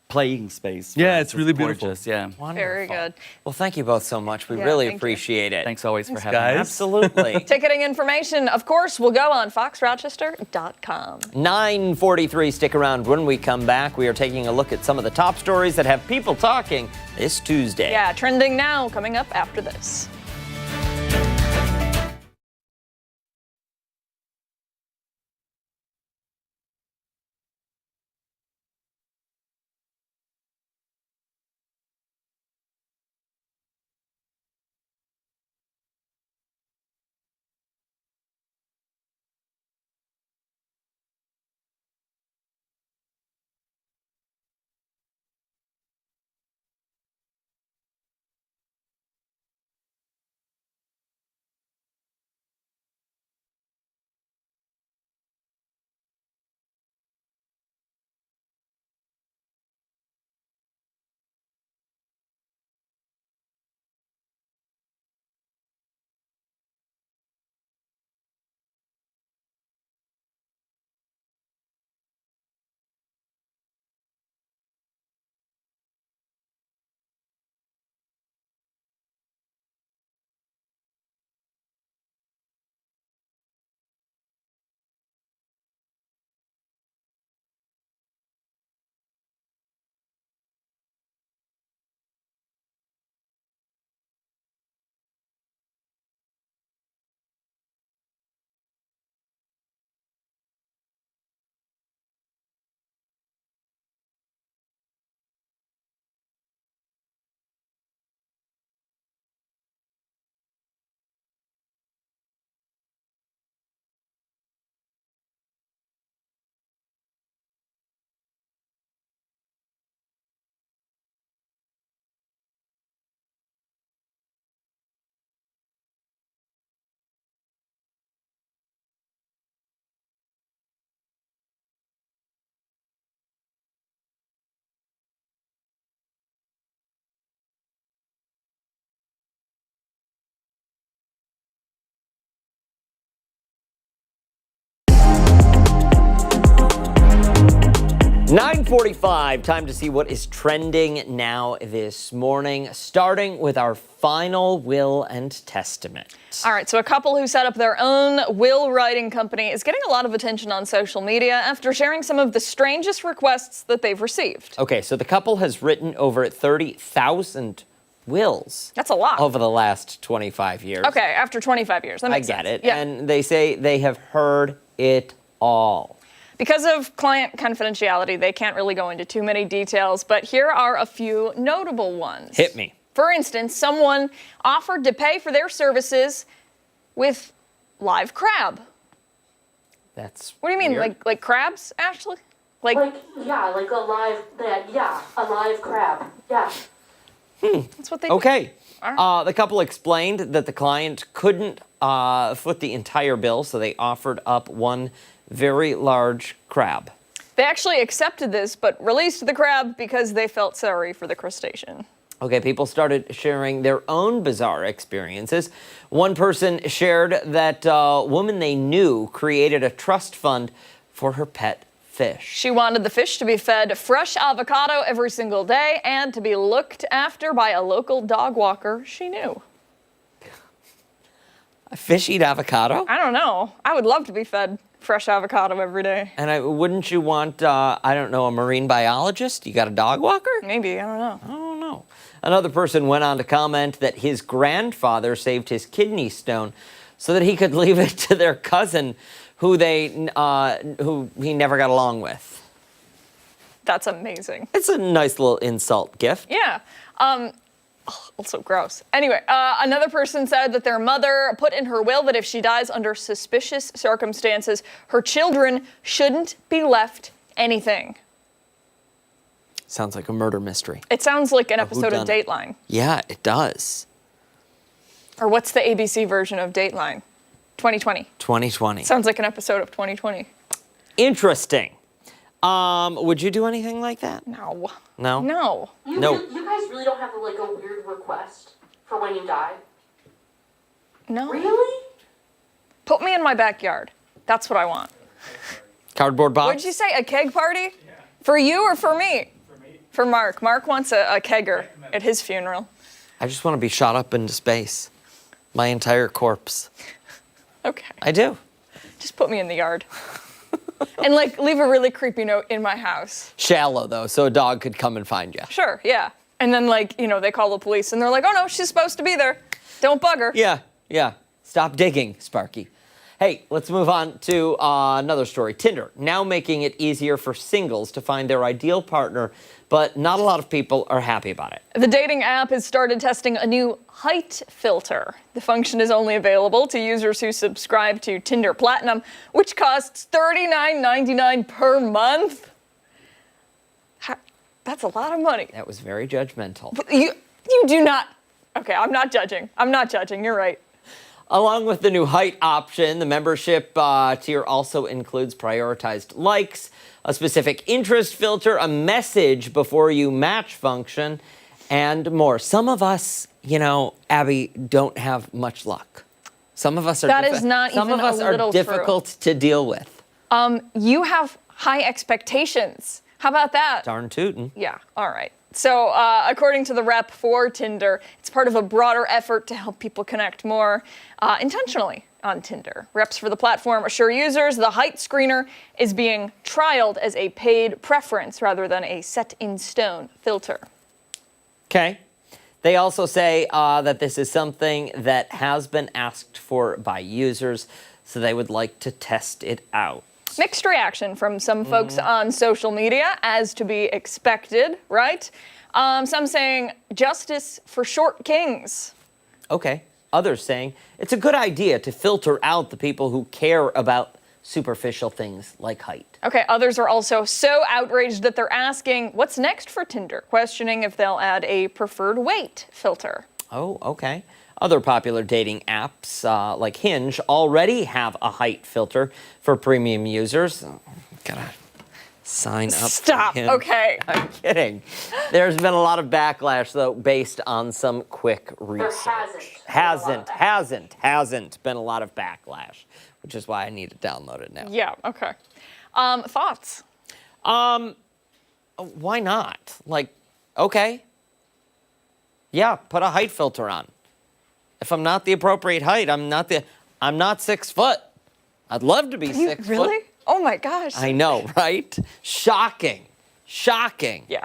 playing space. Yeah, it's really gorgeous. beautiful. Yeah. Wonderful. Very good. Well, thank you both so much. We Yeah, really thank you. appreciate it. Thanks always for having guys. us. Absolutely. Ticketing information, of course, will go on foxrochester.com. 9:43. Stick around. When we come back, we are taking a look at some of the top stories that have people talking this Tuesday. Yeah, trending now, coming up after this. .45, time to see what is trending now this morning, starting with our final will and testament. All right, so a couple who set up their own will writing company is getting a lot of attention on social media after sharing some of the strangest requests that they've received. Okay, so the couple has written over 30,000 wills. That's a lot. Over the last 25 years. Okay, after 25 years, that makes sense. I get it. Yeah. And they say they have heard it all. Because of client confidentiality, they can't really go into too many details, but here are a few notable ones. Hit me. For instance, someone offered to pay for their services with live crab. That's What do you mean, weird. like crabs, Ashley? Like a live crab. Yeah. That's what they do. Okay. All right. The couple explained that the client couldn't foot the entire bill, so they offered up one very large crab. They actually accepted this, but released the crab because they felt sorry for the crustacean. Okay, people started sharing their own bizarre experiences. One person shared that a woman they knew created a trust fund for her pet fish. She wanted the fish to be fed fresh avocado every single day and to be looked after by a local dog walker she knew. A fish eat avocado? I don't know. I would love to be fed fresh avocado every day. And wouldn't you want, I don't know, a marine biologist? You got a dog walker? Maybe, I don't know. I don't know. Another person went on to comment that his grandfather saved his kidney stone so that he could leave it to their cousin who he never got along with. That's amazing. It's a nice little insult gift. Yeah. Also gross. Anyway, another person said that their mother put in her will that if she dies under suspicious circumstances, her children shouldn't be left anything. Sounds like a murder mystery. It sounds like an episode of whodunit. Dateline. Yeah, it does. Or what's the ABC version of Dateline? 2020. 2020. Sounds like an episode of 2020. Interesting. Would you do anything like that? No. No? No. You guys really don't have like a weird request for when you die? No. Really? Put me in my backyard. That's what I want. Cardboard box? What'd you say? A keg party? Yeah. For you or for me? For me. For Mark. Mark wants a kegger at his funeral. I just want to be shot up into space. My entire corpse. Okay. I do. Just put me in the yard. And like leave a really creepy note in my house. Shallow though, so a dog could come and find you. Sure, yeah. And then like, they call the police and they're like, oh no, she's supposed to be there. Don't bug her. Yeah. Stop digging, Sparky. Hey, let's move on to another story. Tinder, now making it easier for singles to find their ideal partner, but not a lot of people are happy about it. The dating app has started testing a new height filter. The function is only available to users who subscribe to Tinder Platinum, which costs $39.99 per month. That's a lot of money. That was very judgmental. You do not. Okay, I'm not judging. You're right. Along with the new height option, the membership tier also includes prioritized likes, a specific interest filter, a message before you match function, and more. Some of us, Abby, don't have much luck. Some of us are That is not some even of us a are little difficult to deal with. You have high expectations. How about that? Darn tootin'. Yeah, all right. So, according to the rep for Tinder, it's part of a broader effort to help people connect more intentionally on Tinder. Reps for the platform assure users the height screener is being trialed as a paid preference rather than a set-in-stone filter. Okay. They also say that this is something that has been asked for by users, so they would like to test it out. Mixed reaction from some folks on social media, as to be expected, right? Some saying justice for short kings. Okay. Others saying it's a good idea to filter out the people who care about superficial things like height. Okay, others are also so outraged that they're asking what's next for Tinder, questioning if they'll add a preferred weight filter. Oh, okay. Other popular dating apps like Hinge already have a height filter for premium users. Gotta sign up. Stop. For Hinge. Okay. I'm kidding. There's been a lot of backlash, though, based on some quick research. Hasn't been a lot of backlash, which is why I need to download it now. Yeah, okay. Thoughts? Why not? Okay. Yeah, put a height filter on. If I'm not the appropriate height, I'm not 6 foot. I'd love to be 6 foot. Really? Oh my gosh. I know, right? Shocking. Yeah.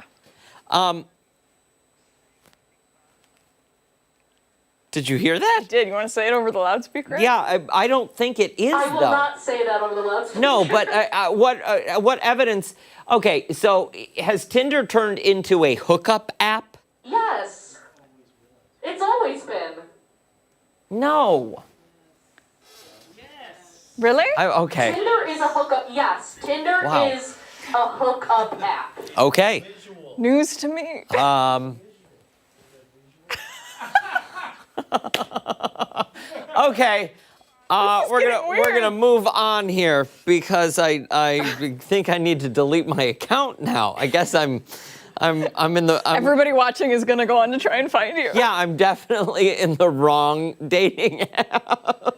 Did you hear that? I did. You want to say it over the loudspeaker? Yeah, I don't think it is, I will though. not say that over the loudspeaker. No, but what evidence? Okay, so has Tinder turned into a hookup app? Yes. It's always been. No. Really? Okay. Tinder is a hookup. Yes, Tinder Wow. is a hookup app. Okay. News to me. Okay. We're gonna move on here because I think I need to delete my account now. I guess I'm in the. Everybody watching is gonna go on to try and find you. Yeah, I'm definitely in the wrong dating app.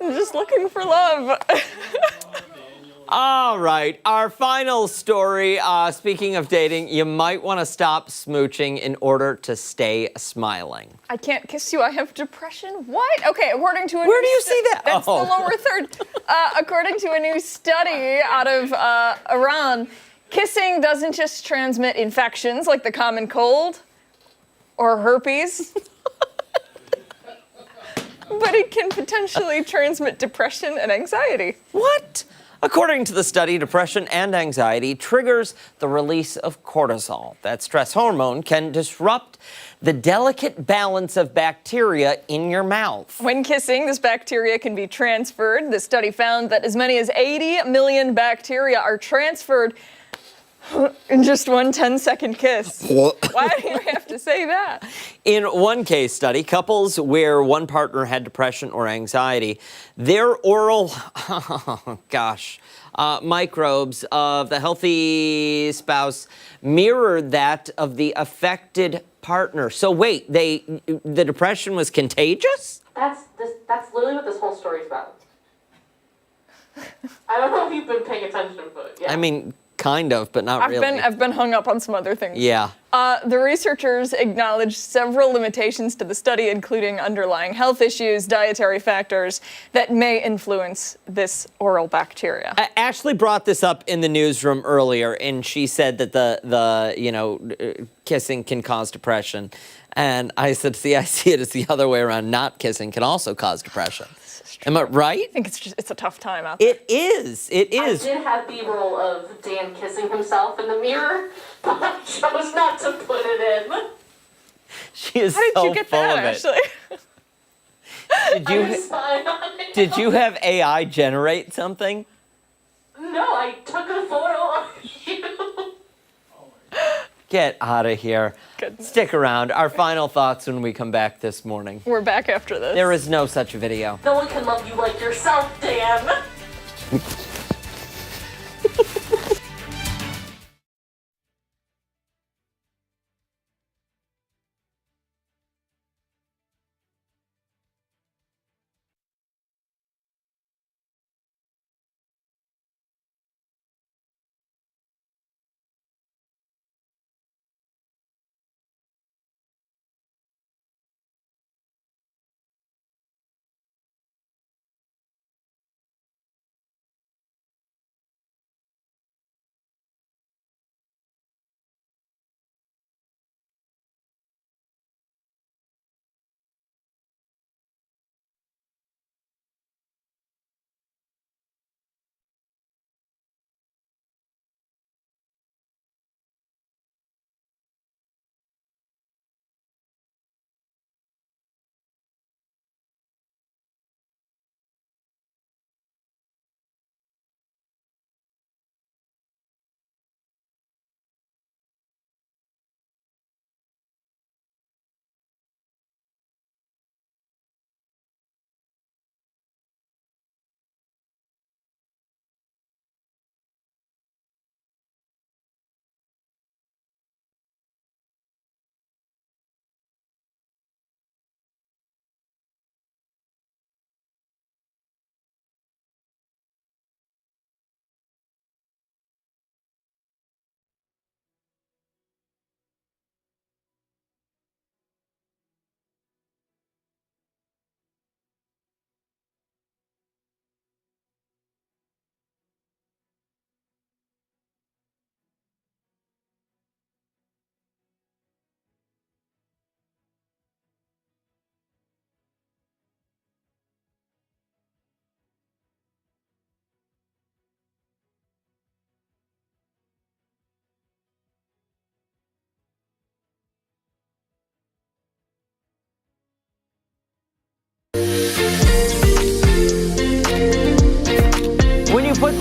I'm just looking for love. All right, our final story. Speaking of dating, you might want to stop smooching in order to stay smiling. I can't kiss you. I have depression. What? Okay, according to a Where do you see that? That's Oh. the lower third. According to a new study out of Iran, kissing doesn't just transmit infections like the common cold or herpes, but it can potentially transmit depression and anxiety. What? According to the study, depression and anxiety triggers the release of cortisol. That stress hormone can disrupt the delicate balance of bacteria in your mouth. When kissing, this bacteria can be transferred. The study found that as many as 80 million bacteria are transferred in just one 10-second kiss. Why do you have to say that? In one case study, couples where one partner had depression or anxiety, their oral, microbes of the healthy spouse mirrored that of the affected partner. So wait, the depression was contagious? That's literally what this whole story's about. I don't know if you've been paying attention, but yeah. I mean, kind of, but not really. I've been hung up on some other things. Yeah. The researchers acknowledged several limitations to the study, including underlying health issues, dietary factors that may influence this oral bacteria. Ashley brought this up in the newsroom earlier, and she said that the kissing can cause depression. And I said, see, I see it as the other way around. Not kissing can also cause depression. Am I right? I think it's a tough time out there. It is. It is. I did have B-roll of Dan kissing himself in the mirror, but I chose not to put it in. She is How did so you get full that, of it. I was spying on it. Did you have AI generate something? No, I took a photo of you. Get out of here. Goodness. Stick around. Our final thoughts when we come back this morning. We're back after this. There is no such video. No one can love you like yourself, Dan.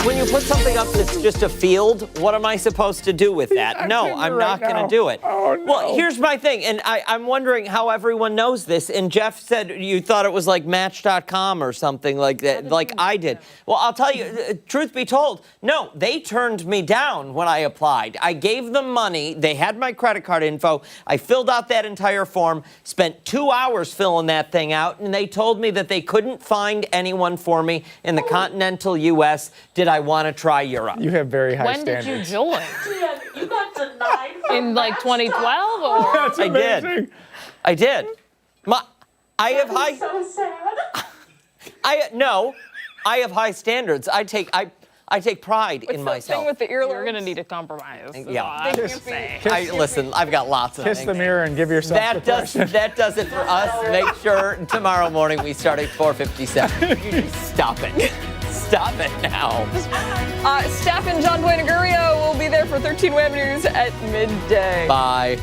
When you put something up that's just a field, what am I supposed to do with that? No, I'm not going to do it. Oh, no. Well, here's my thing, and I'm wondering how everyone knows this. And Jeff said you thought it was like Match.com or something like that, like I did. Well, I'll tell you, truth be told, no, they turned me down when I applied. I gave them money. They had my credit card info. I filled out that entire form, spent 2 hours filling that thing out, and they told me that they couldn't find anyone for me in the continental U.S. Did I want to try Europe? You have very high When standards. did you join? Dan, you got denied from In like 2012 or? That's amazing. I did. I have high. So sad. I have high standards. I take pride in What's myself. thing with the earlobes? You're gonna need a compromise. Yeah. Kiss- Listen, I've got lots of Kiss things. the mirror and give yourself depression. That does it for us. Make sure tomorrow morning we start at 4:57. You just stop it. Stop it now. Steph and John Buenagurio will be there for 13 Web News at midday. Bye.